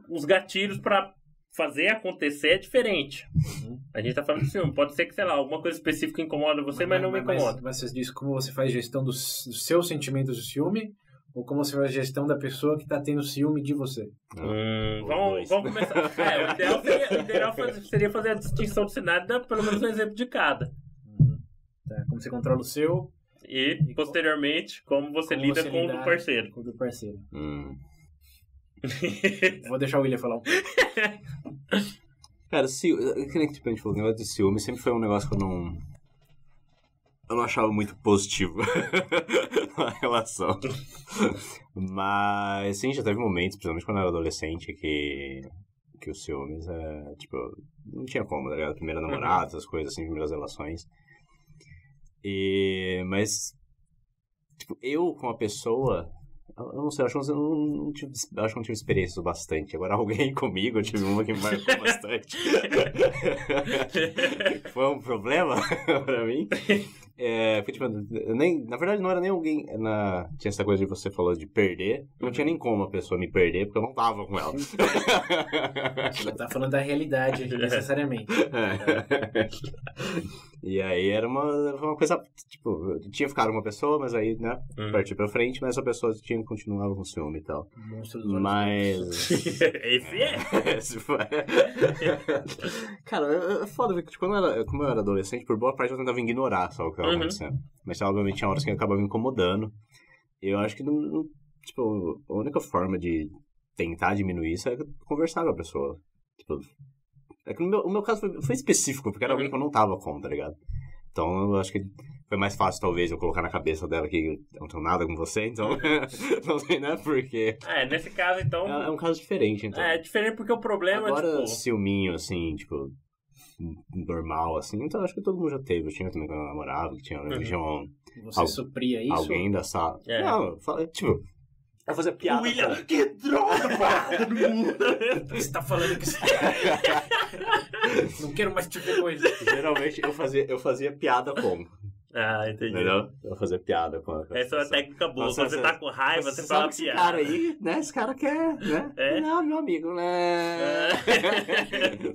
os gatilhos pra fazer acontecer é diferente. A gente tá falando de ciúme. Pode ser que, sei lá, alguma coisa específica incomoda você, mas não me incomoda. Mas você diz como você faz gestão dos seus sentimentos de ciúme ou como você faz gestão da pessoa que tá tendo ciúme de você? Vamos começar. O ideal seria fazer a distinção do cenário, pelo menos um exemplo de cada. Tá, como você controla o seu... E posteriormente, como você lida com o do parceiro. Com o do parceiro. Vou deixar o William falar um pouco. Cara, que nem tipo, a gente falou, o negócio de ciúme sempre foi um negócio que eu não achava muito positivo na relação. Mas, sim, já teve momentos, principalmente quando eu era adolescente, que os ciúmes, tipo, não tinha como, tá ligado? Primeira namorada, essas coisas assim, primeiras relações. Mas, tipo, eu com a pessoa, eu não sei, acho que eu não tive experiências bastante. Agora, alguém comigo, eu tive uma que me marcou bastante. Foi um problema pra mim. Foi, tipo, na verdade, não era nem alguém. Tinha essa coisa de você falou de perder. Não tinha nem como a pessoa me perder, porque eu não tava com ela. Você tá falando da realidade, necessariamente. E aí era uma coisa. Tipo, eu tinha ficado com uma pessoa, mas aí, né, parti pra frente, mas essa pessoa continuava com ciúme e tal. Mas. Esse é? Esse foi. Cara, é foda, porque tipo, como eu era adolescente, por boa parte eu tentava ignorar só o que estava acontecendo. Mas obviamente tinha horas que acabava me incomodando. E eu acho que tipo, a única forma de tentar diminuir isso é conversar com a pessoa. Tipo, é que o meu caso foi específico, porque era alguém que eu não tava com, tá ligado? Então eu acho que foi mais fácil, talvez, eu colocar na cabeça dela que eu não tenho nada com você, então não sei, né, porque... nesse caso, então... É um caso diferente, então. É diferente porque o problema agora, tipo... ciúminho, assim, tipo, normal, assim, então acho que todo mundo já teve. Eu tinha também quando eu namorava, que tinha Você supria isso? Alguém da sala. Não, tipo... Eu fazia piada. William, que droga, parada no mundo. Você tá falando que você... Não quero mais tipo de coisa. Geralmente eu fazia piada com. Entendi. Entendeu? Eu fazia piada com. Essa é uma técnica boa. Quando você tá com raiva, você fala piada. Esse cara aí, né? Esse cara quer, né? Não, meu amigo, né?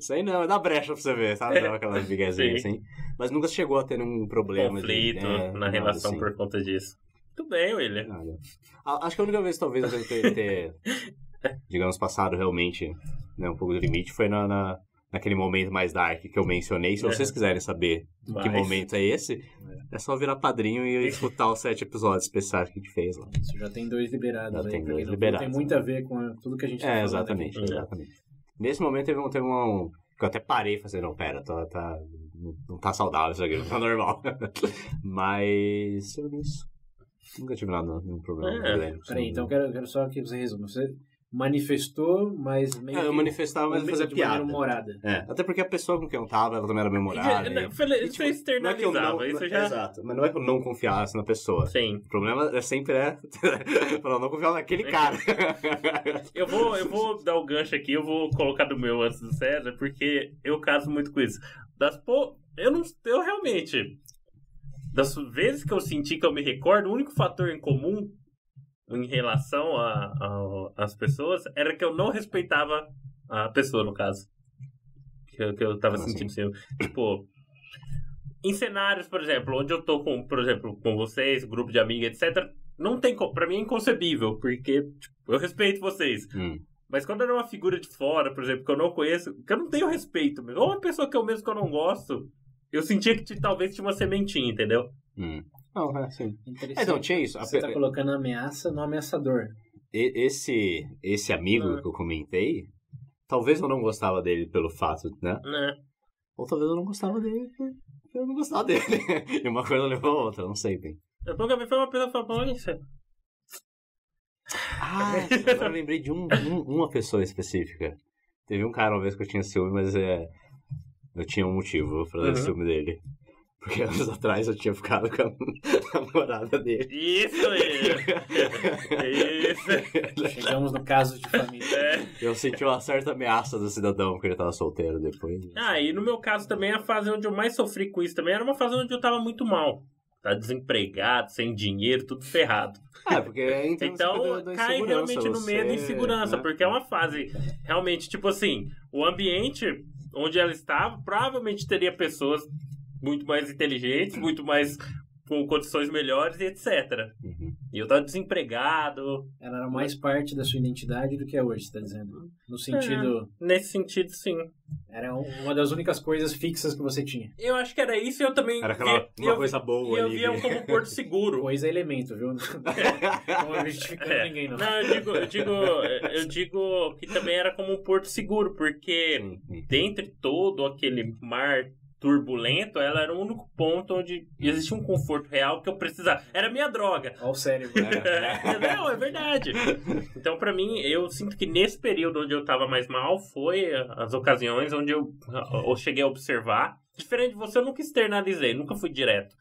Sei não, dá brecha pra você ver, sabe? Dá aquelas biguezinhas assim. Mas nunca chegou a ter um problema conflito na relação assim. Por conta disso. Muito bem, William. Acho que a única vez, talvez, eu ter digamos, passado realmente, né, um pouco do limite foi naquele momento mais dark que eu mencionei. Se vocês quiserem saber que momento é esse, é só virar padrinho e escutar os 7 episódios especiais que a gente fez lá. Isso já tem 2 liberados. Já tem 2 liberados. Tem muito a ver com tudo que a gente tá falando. Exatamente. Nesse momento teve um que eu até parei e falei, não, pera, não tá saudável isso aqui, não tá normal. Mas nunca tive nenhum problema grande. Peraí, então eu quero só que você resuma. Você manifestou, mas meio que... Eu manifestava, mas fazia piada. Humorada. Até porque a pessoa com quem eu tava, ela também era memorada. Isso externalizava. Exato, mas não é que eu não confiasse na pessoa. Sim. O problema é sempre eu não confiar naquele cara. Eu vou dar o gancho aqui, eu vou colocar do meu antes do César, porque eu caso muito com isso. Eu realmente... Das vezes que eu senti que eu me recordo, o único fator em comum em relação às pessoas era que eu não respeitava a pessoa, no caso. Que eu tava sentindo assim. Tipo, em cenários, por exemplo, onde eu tô com vocês, grupo de amigos, etc., não tem, pra mim é inconcebível, porque tipo, eu respeito vocês. Mas quando era uma figura de fora, por exemplo, que eu não conheço, que eu não tenho respeito mesmo, ou uma pessoa que eu não gosto, eu sentia que talvez tinha uma sementinha, entendeu? Não, sim. Interessante. Então, tinha isso. Você tá colocando ameaça no ameaçador. Esse amigo que eu comentei, talvez eu não gostava dele pelo fato, né? Ou talvez eu não gostava dele porque eu não gostava dele. E uma coisa levou a outra, não sei bem. Eu nunca vi foi uma pessoa falando isso. Agora eu lembrei de uma pessoa específica. Teve um cara uma vez que eu tinha ciúme, mas eu tinha um motivo pra ter ciúme dele. Porque anos atrás eu tinha ficado com a namorada dele. Isso aí! Isso! Chegamos no caso de família. Eu senti uma certa ameaça do cidadão porque ele tava solteiro depois. E no meu caso também, a fase onde eu mais sofri com isso também era uma fase onde eu tava muito mal. Tá desempregado, sem dinheiro, tudo ferrado. Porque então cai realmente no medo e insegurança, né? porque é uma fase realmente, tipo assim, o ambiente onde ela estava provavelmente teria pessoas muito mais inteligentes, muito mais com condições melhores e etc. E eu tava desempregado. Ela era mais parte da sua identidade do que é hoje, você tá dizendo? No sentido... nesse sentido, sim. Era uma das únicas coisas fixas que você tinha. Eu acho que era isso e eu também... Era aquela coisa boa eu ali. via como porto seguro. Coisa é elemento, viu? Não justificando ninguém, não. Não, eu digo que também era como um porto seguro, porque dentre todo aquele mar turbulento, ela era o único ponto onde existia um conforto real que eu precisava. Era minha droga. Olha o cérebro. Não, é verdade. Então, pra mim, eu sinto que nesse período onde eu tava mais mal, foi as ocasiões onde eu cheguei a observar. Diferente de você, eu nunca externalizei, nunca fui direto.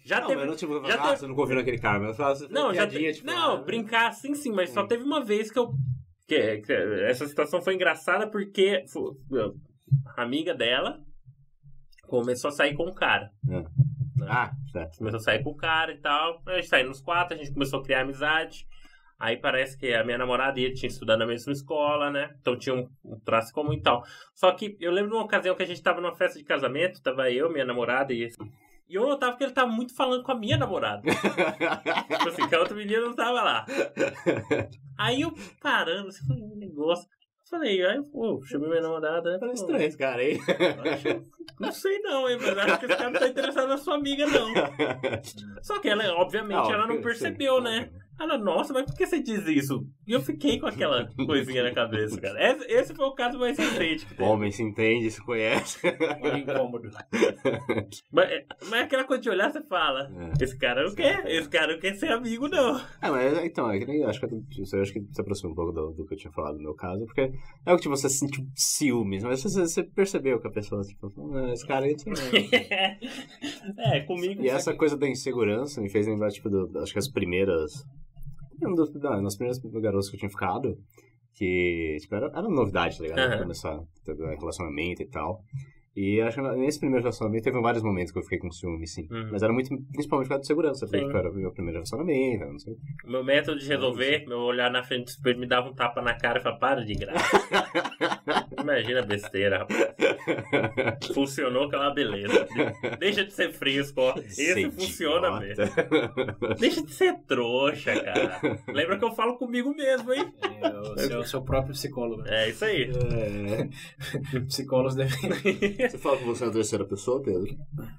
Eu não tipo, você não confia naquele cara, mas eu falava, brincar assim sim, mas só teve uma vez que essa situação foi engraçada porque a amiga dela começou a sair com o cara. Certo. Começou a sair com o cara e tal. A gente saiu nos 4, a gente começou a criar amizade. Aí parece que a minha namorada e ele tinham estudado na mesma escola, né? Então tinha um traço comum e tal. Só que eu lembro de uma ocasião que a gente tava numa festa de casamento, tava eu, minha namorada e eu notava que ele tava muito falando com a minha namorada. Tipo assim, que a outra menina não tava lá. Aí eu parando, assim, falei, um negócio. Falei, chamei minha namorada, né? Parece estranho esse cara aí. Não sei não, hein, mas acho que esse cara não tá interessado na sua amiga, não. Só que ela, obviamente, ela não percebeu, né? Ela, nossa, mas por que você diz isso? E eu fiquei com aquela coisinha na cabeça, cara. Esse foi o caso mais recente. O homem se entende, se conhece. Olha incômodo. Mas aquela coisa de olhar, você fala, esse cara não quer ser amigo, não. Mas então, acho que você aproxima um pouco do que eu tinha falado no meu caso, porque é o que tipo, você sentiu ciúmes, mas você percebeu que a pessoa, tipo, esse cara aí... Comigo... E essa coisa da insegurança me fez lembrar, tipo, acho que as primeiras... Nas primeiras garotas que eu tinha ficado, que tipo, era novidade, tá ligado? Começar a ter relacionamento e tal. E acho que nesse primeiro relacionamento teve vários momentos que eu fiquei com ciúme, sim. Mas era muito, principalmente por causa de segurança, porque tipo, era o meu primeiro relacionamento, não sei. O meu método de resolver, meu olhar na frente do espelho me dava um tapa na cara e falava, para de graça. Imagina a besteira, rapaz. Funcionou, que é uma beleza. Deixa de ser frisco, ó. Esse funciona mesmo. Deixa de ser trouxa, cara. Lembra que eu falo comigo mesmo, hein? O seu próprio psicólogo. É isso aí. Psicólogos devem... Você fala com você na terceira pessoa, Pedro?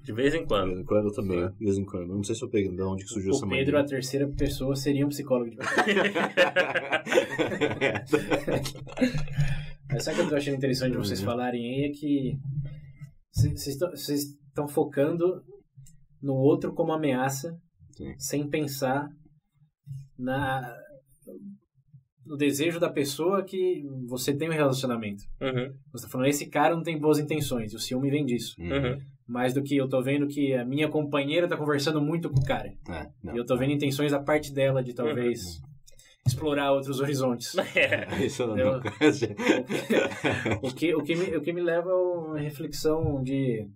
De vez em quando. De vez em quando eu também, de vez em quando. Não sei se eu peguei de onde que surgiu essa mania. O Pedro, a terceira pessoa, seria um psicólogo de verdade. Mas sabe o que eu tô achando interessante de vocês falarem aí? É que vocês estão focando no outro como ameaça, sem pensar no desejo da pessoa que você tem um relacionamento. Você tá falando, esse cara não tem boas intenções, e o ciúme vem disso. Mais do que eu tô vendo que a minha companheira tá conversando muito com o cara. E eu tô vendo intenções da parte dela de talvez explorar outros horizontes. Isso não. O que me leva a uma reflexão de...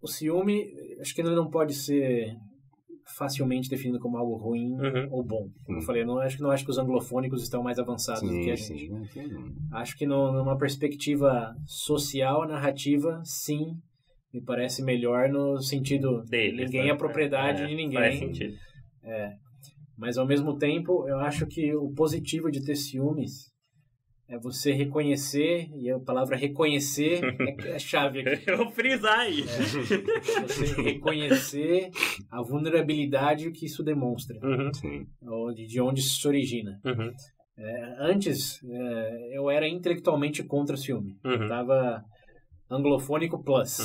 O ciúme, acho que ele não pode ser facilmente definido como algo ruim ou bom. Como eu falei, não acho que os anglofônicos estão mais avançados do que a gente. Acho que numa perspectiva social, narrativa, sim, me parece melhor no sentido ninguém é propriedade de ninguém. Faz sentido. Mas ao mesmo tempo, eu acho que o positivo de ter ciúmes é você reconhecer, e a palavra reconhecer é chave aqui. Eu vou frisar aí. Você reconhecer a vulnerabilidade que isso demonstra, de onde isso se origina. Antes, eu era intelectualmente contra o ciúme. Eu tava anglofônico plus.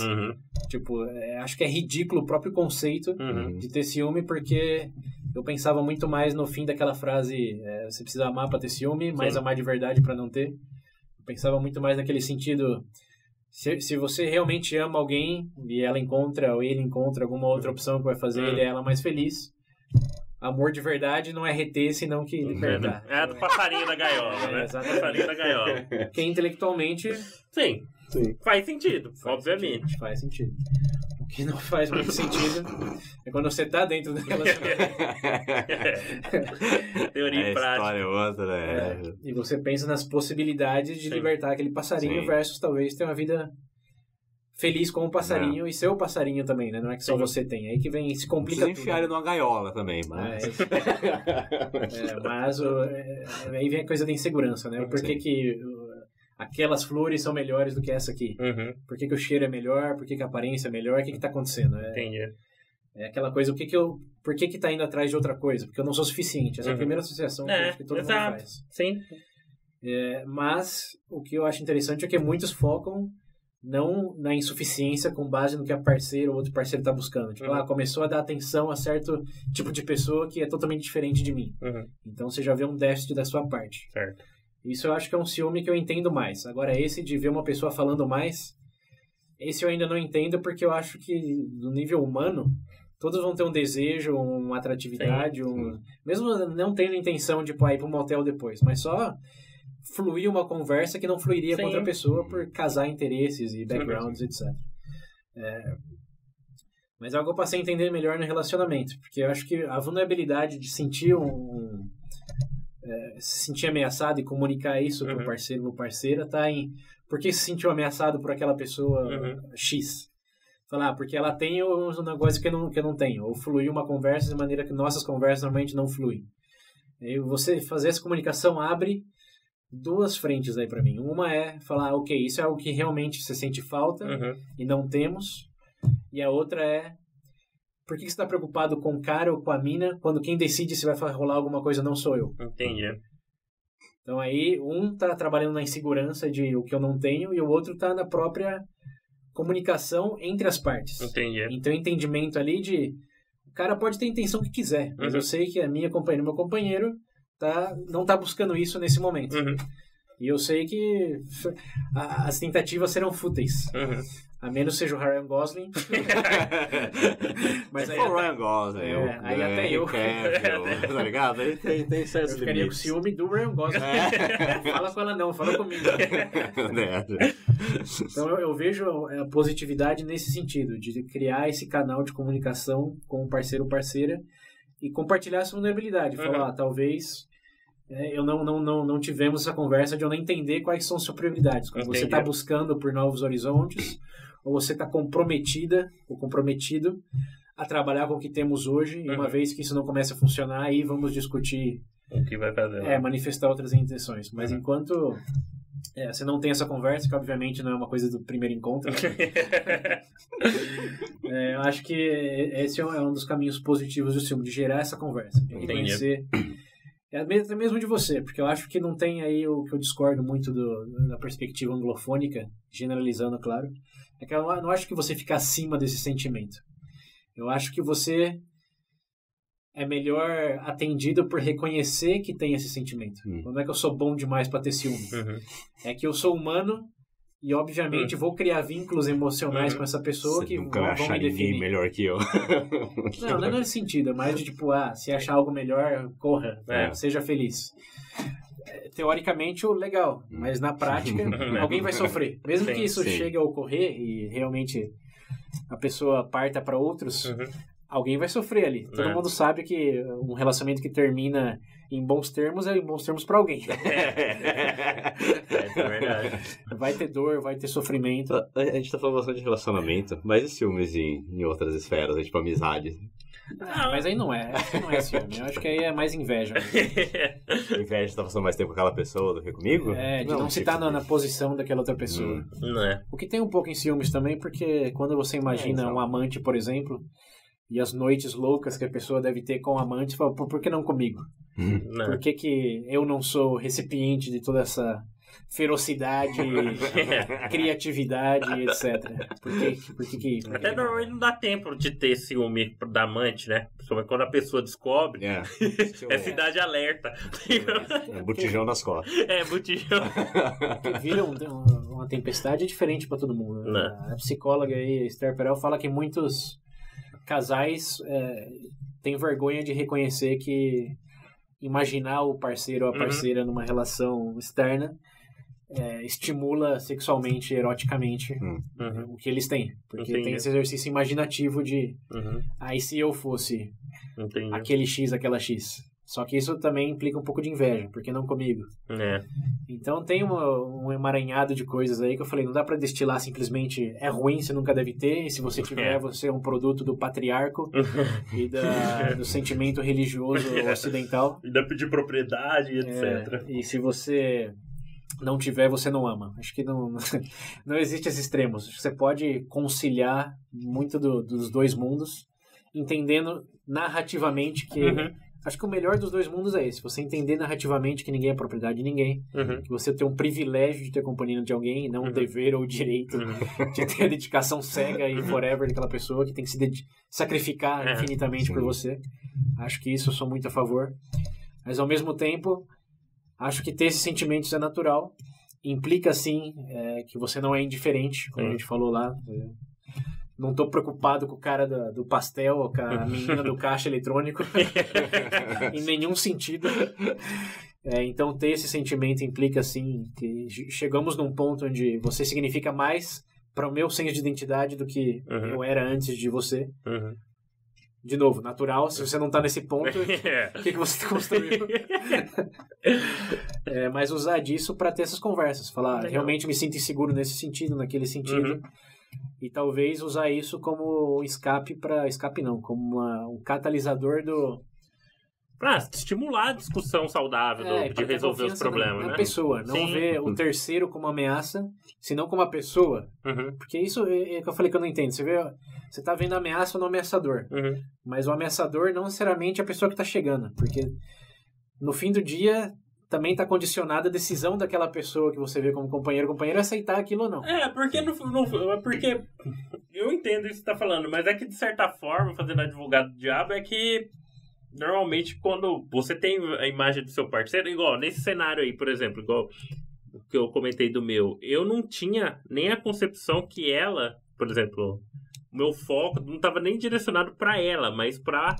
Tipo, acho que é ridículo o próprio conceito de ter ciúme, porque eu pensava muito mais no fim daquela frase, você precisa amar pra ter ciúme, mas amar de verdade pra não ter. Eu pensava muito mais naquele sentido, se você realmente ama alguém e ela encontra, ou ele encontra alguma outra opção que vai fazer ele e ela mais feliz, amor de verdade não é reter, senão que libertar. É do passarinho da gaiola, né? Exatamente. Passarinho da gaiola. Porque intelectualmente... Sim. Faz sentido, obviamente. Faz sentido. O que não faz muito sentido é quando você tá dentro do relacionamento. Teoria e prática. História outra, E você pensa nas possibilidades de libertar aquele passarinho versus talvez ter uma vida feliz com o passarinho e ser o passarinho também, né? Não é que só você tem. Aí que vem, se complica tudo. Enfiar ele numa gaiola também, mas... Mas aí vem a coisa da insegurança, né? Por que aquelas flores são melhores do que essa aqui? Por que o cheiro é melhor? Por que a aparência é melhor? O que tá acontecendo? Entendi. É aquela coisa, por que tá indo atrás de outra coisa? Porque eu não sou suficiente. Essa é a primeira associação que eu acho que todo mundo faz. Sim. Mas o que eu acho interessante é que muitos focam não na insuficiência com base no que a parceira ou outro parceiro está buscando. Tipo, começou a dar atenção a certo tipo de pessoa que é totalmente diferente de mim. Então você já vê um déficit da sua parte. Certo. Isso eu acho que é um ciúme que eu entendo mais. Agora, esse de ver uma pessoa falando mais, esse eu ainda não entendo, porque eu acho que no nível humano, todos vão ter um desejo, uma atratividade, mesmo não tendo intenção de ir para um motel depois, mas só fluir uma conversa que não fluiria com outra pessoa por casar interesses e backgrounds, etc. Mas é algo que eu passei a entender melhor no relacionamento, porque eu acho que a vulnerabilidade de sentir se sentir ameaçado e comunicar isso pro parceiro ou parceira tá em por que se sentiu ameaçado por aquela pessoa X. Falar, porque ela tem um negócio que eu não tenho, ou fluir uma conversa de maneira que nossas conversas normalmente não fluem. E você fazer essa comunicação abre duas frentes aí pra mim. Uma é falar, ok, isso é algo que realmente você sente falta e não temos. E a outra é, por que você está preocupado com o cara ou com a mina quando quem decide se vai rolar alguma coisa não sou eu? Entendi. Então aí, um tá trabalhando na insegurança de o que eu não tenho e o outro tá na própria comunicação entre as partes. Entendi. Então, entendimento ali de... O cara pode ter a intenção que quiser, mas eu sei que a minha companheira, meu companheiro, não tá buscando isso nesse momento. E eu sei que as tentativas serão fúteis. A menos seja o Ryan Gosling. Mas aí o Ryan Gosling. Aí até eu. Tá ligado? Aí tem certos eu ficaria com o ciúme do Ryan Gosling. Fala com ela não, fala comigo. Então eu vejo a positividade nesse sentido, de criar esse canal de comunicação com o parceiro ou parceira e compartilhar essa vulnerabilidade. Falar, talvez... não tivemos essa conversa de eu não entender quais são suas prioridades. Quando você está buscando por novos horizontes, ou você está comprometida ou comprometido a trabalhar com o que temos hoje, e uma vez que isso não começa a funcionar, aí vamos discutir o que vai fazer. Manifestar outras intenções. Mas enquanto você não tem essa conversa, que obviamente não é uma coisa do primeiro encontro, eu acho que esse é um dos caminhos positivos do ciúme, de gerar essa conversa, de reconhecer... Até mesmo de você, porque eu acho que não tem aí o que eu discordo muito da perspectiva anglofônica, generalizando, claro, é que eu não acho que você fica acima desse sentimento. Eu acho que você é melhor atendido por reconhecer que tem esse sentimento. Não é que eu sou bom demais para ter ciúme. É que eu sou humano e, obviamente, vou criar vínculos emocionais com essa pessoa você que nunca vão vai achar me definir. Ninguém melhor que eu. Não é nesse sentido. É mais de tipo, se achar algo melhor, corra. Seja feliz. Teoricamente, legal. Mas na prática, alguém vai sofrer. Mesmo que isso chegue a ocorrer e realmente a pessoa parta para outros, alguém vai sofrer ali. Todo mundo sabe que um relacionamento que termina em bons termos é em bons termos para alguém. É verdade. Vai ter dor, vai ter sofrimento. A gente tá falando bastante de relacionamento, mas e ciúmes em outras esferas, tipo amizade? Mas aí não é. Acho que não é ciúme. Eu acho que aí é mais inveja. Inveja de estar passando mais tempo com aquela pessoa do que comigo? De não se estar na posição daquela outra pessoa. Não é. O que tem um pouco em ciúmes também, porque quando você imagina um amante, por exemplo, e as noites loucas que a pessoa deve ter com o amante, você fala, por que não comigo? Não. Por que eu não sou recipiente de toda essa ferocidade, criatividade, etc. Por que Até normalmente não dá tempo de ter ciúme da amante, né? Principalmente quando a pessoa descobre. É cidade alerta. É botijão nas costas. É, botijão. Que vira uma tempestade diferente pra todo mundo. Né? A psicóloga aí, Esther Perel, fala que muitos casais têm vergonha de reconhecer que imaginar o parceiro ou a parceira numa relação externa estimula sexualmente, eroticamente o que eles têm. Porque tem esse exercício imaginativo de aí se eu fosse aquele X, aquela X. Só que isso também implica um pouco de inveja, porque não comigo. Então tem um emaranhado de coisas aí que eu falei, não dá pra destilar simplesmente é ruim, você nunca deve ter, e se você tiver, você é um produto do patriarco e do sentimento religioso ocidental. E da pedir propriedade, etc. E se você não tiver, você não ama. Acho que não existe esses extremos. Acho que você pode conciliar muito dos dois mundos, entendendo narrativamente que acho que o melhor dos dois mundos é esse. Você entender narrativamente que ninguém é propriedade de ninguém. Que você tem um privilégio de ter companhia de alguém, não um dever ou direito de ter a dedicação cega e forever daquela pessoa que tem que se sacrificar infinitamente por você. Acho que isso eu sou muito a favor. Mas ao mesmo tempo, acho que ter esses sentimentos é natural. Implica, sim, que você não é indiferente, como a gente falou lá. Não estou preocupado com o cara do pastel ou com a menina do caixa eletrônico em nenhum sentido. Então ter esse sentimento implica assim que chegamos num ponto onde você significa mais para o meu senso de identidade do que eu era antes de você. De novo, natural, se você não está nesse ponto, o que você construiu? Mas usar disso para ter essas conversas, falar, realmente me sinto inseguro nesse sentido, naquele sentido. E talvez usar isso como um escape não, como um catalisador pra estimular a discussão saudável de resolver os problemas, na pessoa, não ver o terceiro como ameaça, senão como a pessoa. Porque isso é que eu falei que eu não entendo. Você tá vendo a ameaça no ameaçador. Mas o ameaçador não necessariamente é a pessoa que tá chegando. Porque no fim do dia também está condicionada a decisão daquela pessoa que você vê como companheiro aceitar aquilo ou não. Porque porque eu entendo isso que você está falando, mas é que de certa forma, fazendo advogado do diabo, é que normalmente quando você tem a imagem do seu parceiro, igual nesse cenário aí, por exemplo, igual o que eu comentei do meu, eu não tinha nem a concepção que ela, por exemplo, o meu foco não estava nem direcionado para ela, mas para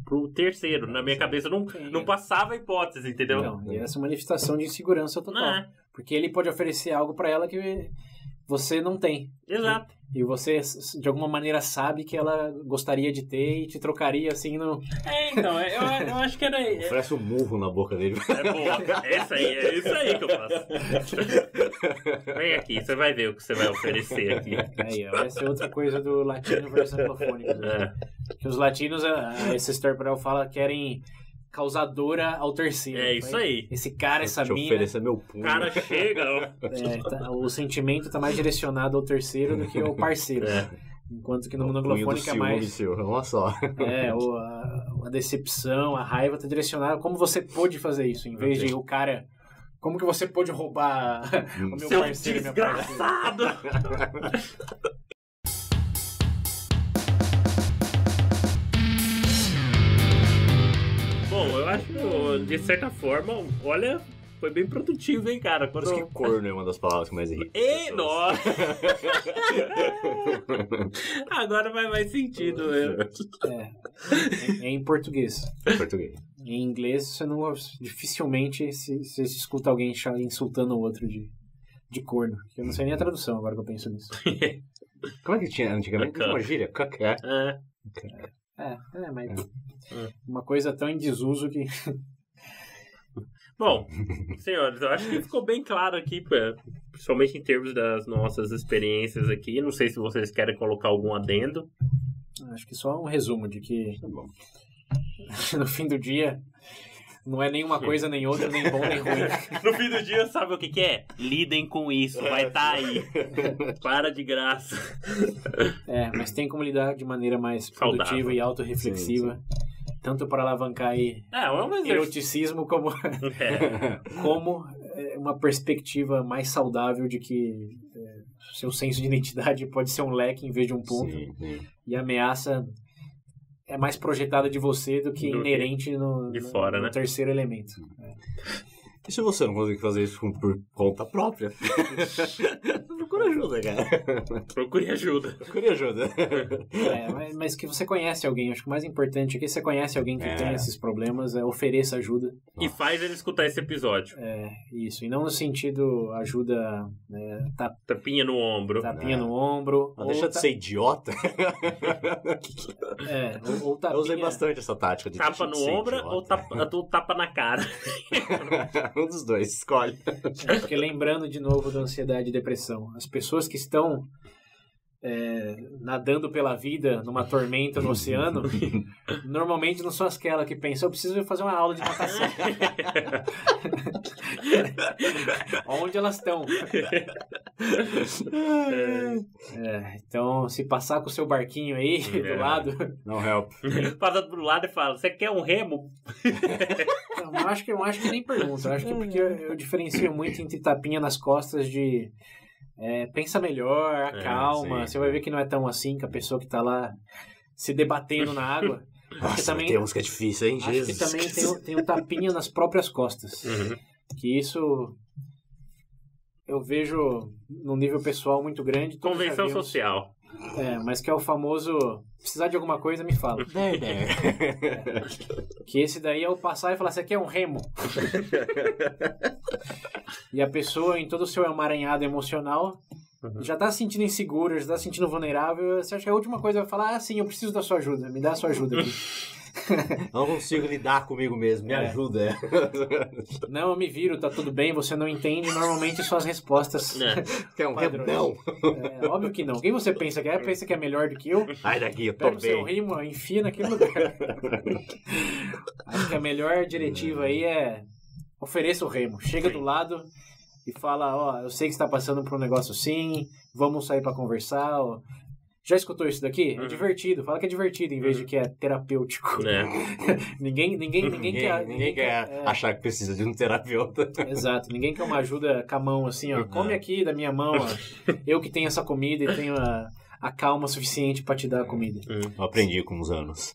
pro terceiro. Na minha cabeça não passava a hipótese, entendeu? Não, e essa manifestação de insegurança total. Porque ele pode oferecer algo pra ela que você não tem. Exato. E você, de alguma maneira, sabe que ela gostaria de ter e te trocaria assim no... Então, eu acho que era... Oferece um murro na boca dele. Boa. É isso aí que eu faço. Vem aqui, você vai ver o que você vai oferecer aqui. Essa é outra coisa do latino versus anglofônico. Que os latinos, esse Esther Perel fala, querem causadora ao terceiro. Isso aí. Esse cara, essa mina... Deixa eu oferecer meu punho. O cara chega... o sentimento tá mais direcionado ao terceiro do que ao parceiro. Enquanto que no mundo anglofônico é mais... Olha só. A decepção, a raiva tá direcionada como você pôde fazer isso, em vez de o cara... Como que você pôde roubar o meu seu parceiro, desgraçado! Bom, eu acho que, de certa forma, olha, foi bem produtivo, hein, cara? Por isso que corno é uma das palavras que mais irrita. Nossa! Agora faz mais sentido. É em português. Em inglês, você não, dificilmente você escuta alguém insultando o outro de corno. Eu não sei nem a tradução agora que eu penso nisso. Como é que tinha antigamente? Tinha uma gíria? Mas uma coisa tão em desuso que... Bom, senhores, eu acho que ficou bem claro aqui, principalmente em termos das nossas experiências aqui. Não sei se vocês querem colocar algum adendo. Acho que só um resumo de que no fim do dia não é nenhuma coisa nem outra, nem bom nem ruim. No fim do dia, sabe o que é? Lidem com isso, vai estar aí. Para de graça. Mas tem como lidar de maneira mais produtiva e autorreflexiva. Tanto para alavancar aí eroticismo como uma perspectiva mais saudável de que seu senso de identidade pode ser um leque em vez de um ponto. E a ameaça é mais projetada de você do que inerente no terceiro elemento. E se você não conseguir fazer isso por conta própria? Procura ajuda, cara. Procure ajuda. Procure ajuda. Mas que você conhece alguém. Acho que o mais importante é que você conhece alguém que tem esses problemas, ofereça ajuda. E faz ele escutar esse episódio. Isso. E não no sentido ajuda... tapinha no ombro. Tapinha no ombro. Não deixa de ser idiota. Ou tapinha... Eu usei bastante essa tática de tapa no ombro ou tapa na cara. Um dos dois, escolhe. Porque lembrando de novo da ansiedade e depressão, as pessoas que estão nadando pela vida numa tormenta no oceano, normalmente não são aquelas que pensam, eu preciso fazer uma aula de natação. Onde elas estão? Então, se passar com o seu barquinho aí do lado... Não help. Passa do lado e fala, você quer um remo? Não, eu acho que nem pergunta. Eu acho que porque eu diferencio muito entre tapinha nas costas de... pensa melhor, acalma. Você vai ver que não é tão assim que a pessoa que tá lá se debatendo na água. Nossa, também, tem uns que é difícil, hein? Acho Jesus. Que também tem um tapinha nas próprias costas. Que isso eu vejo num nível pessoal muito grande. Convenção social. Mas que é o famoso precisar de alguma coisa, me fala. Que esse daí é o passar e falar, você quer um remo? E a pessoa, em todo o seu emaranhado emocional, já tá se sentindo insegura, já tá se sentindo vulnerável. Você acha que a última coisa vai falar, sim, eu preciso da sua ajuda, me dá a sua ajuda aqui. Não consigo lidar comigo mesmo, me ajuda. Não, eu me viro, tá tudo bem, você não entende normalmente suas respostas. Quer um remo? Não. Óbvio que não. Quem você pensa que é? Pensa que é melhor do que eu? Ai, daqui, eu tô bem. Pega o seu rimo, enfia naquele lugar. Acho que a melhor diretiva aí é ofereça o remo. Chega do lado e fala, eu sei que você tá passando por um negócio assim, vamos sair pra conversar, Já escutou isso daqui? É divertido. Fala que é divertido em vez de que é terapêutico. Ninguém quer achar que precisa de um terapeuta. Exato. Ninguém quer uma ajuda com a mão assim, come aqui da minha mão, eu que tenho essa comida e tenho a calma suficiente pra te dar a comida. Eu aprendi com os anos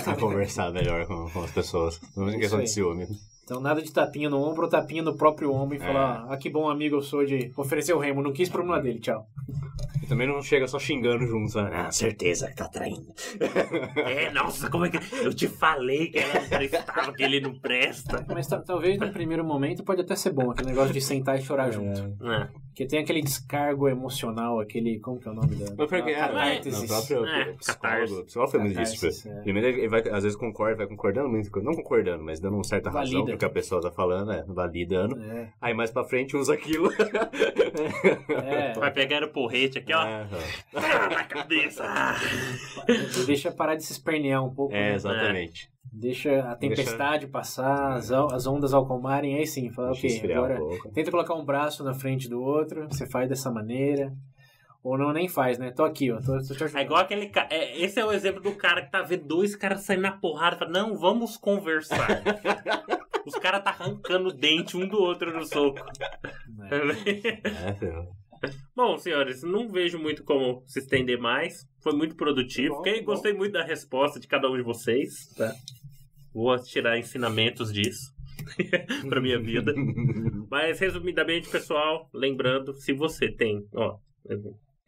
a conversar melhor com as pessoas. Não é questão de ciúme. Então, nada de tapinha no ombro ou tapinha no próprio ombro e falar, que bom amigo eu sou de oferecer o remo, não quis problema dele, tchau. E também não chega só xingando juntos, né? Certeza que tá traindo. Nossa, como é que... Eu te falei que ela não prestava, que ele não presta. Mas talvez no primeiro momento pode até ser bom, aquele negócio de sentar e chorar junto. Porque tem aquele descargo emocional, aquele... Como que é o nome da... O próprio psicólogo foi muito disso. Primeiro ele vai, às vezes vai concordando, não concordando, mas dando uma certa razão do que a pessoa tá falando, validando. Aí mais pra frente usa aquilo. Vai pegar o porrete aqui, ó. Na cabeça. Deixa parar de se espernear um pouco. Exatamente. Deixa a tempestade passar, as ondas acalmarem, aí sim, fala, agora tenta colocar um braço na frente do outro, você faz dessa maneira. Ou não, nem faz, né? Tô aqui, ó. Tô te ajudando. É igual aquele cara. Esse é o exemplo do cara que tá vendo dois caras saindo na porrada e fala, não, vamos conversar. Os caras tá arrancando o dente um do outro no soco. Bom, senhores, não vejo muito como se estender mais. Foi muito produtivo. Gostei muito da resposta de cada um de vocês. Tá? Vou tirar ensinamentos disso pra minha vida. Mas, resumidamente, pessoal, lembrando, se você tem...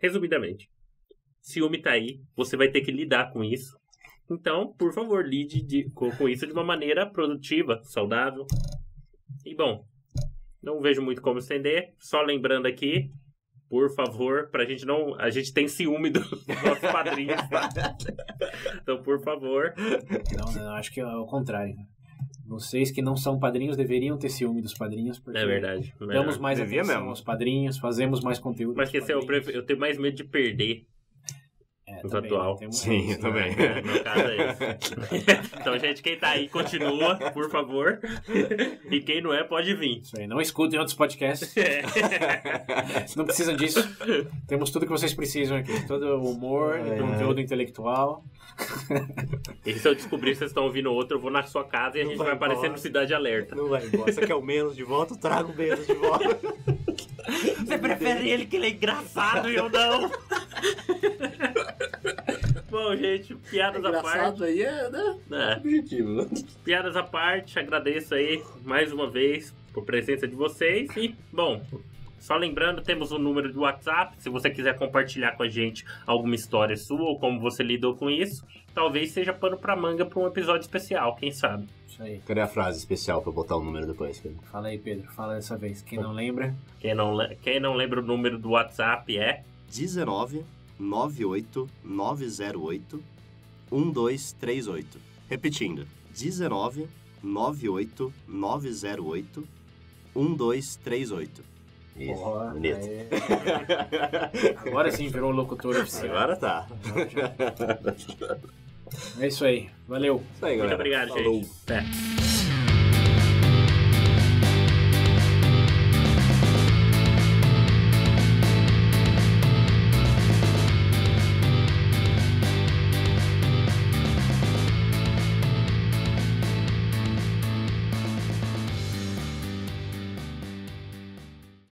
Resumidamente, ciúme tá aí, você vai ter que lidar com isso. Então, por favor, lide com isso de uma maneira produtiva, saudável. E bom, não vejo muito como estender. Só lembrando aqui, por favor, pra gente não... A gente tem ciúme dos nossos padrinhos, tá? Então, por favor... Não, acho que é o contrário. Vocês que não são padrinhos deveriam ter ciúme dos padrinhos, porque é verdade. Damos mais atenção aos padrinhos, fazemos mais conteúdo. Mas que eu tenho mais medo de perder. Os atual. Sim, eu também. No meu caso é esse. Então, gente, quem tá aí, continua, por favor. E quem não é, pode vir. Isso aí, não escutem outros podcasts. Não precisam disso. Temos tudo que vocês precisam aqui. Todo o humor, conteúdo intelectual. E se eu descobrir que vocês estão ouvindo outro, eu vou na sua casa e a gente vai aparecer no Cidade Alerta. Não vai embora. Você quer o menos de volta? Eu trago o menos de volta. Você prefere ele que ele é engraçado e eu não? Bom, gente, piadas à parte. Engraçado aí né? Objetivo, né? Piadas à parte, agradeço aí mais uma vez por presença de vocês. E, bom, só lembrando, temos um número de WhatsApp. Se você quiser compartilhar com a gente alguma história sua ou como você lidou com isso, talvez seja pano pra manga pra um episódio especial, quem sabe? Isso aí. Cadê a frase especial pra botar o número depois, Pedro? Fala aí, Pedro. Fala dessa vez. Quem não lembra? Quem não lembra o número do WhatsApp é 19 98 908 1238. Repetindo. 19 98 908 1238. Isso, Porra, bonito. Agora sim virou locutor oficial. Agora tá. É isso aí. Valeu. Isso aí, Muito galera. obrigado, Falou. gente. Até.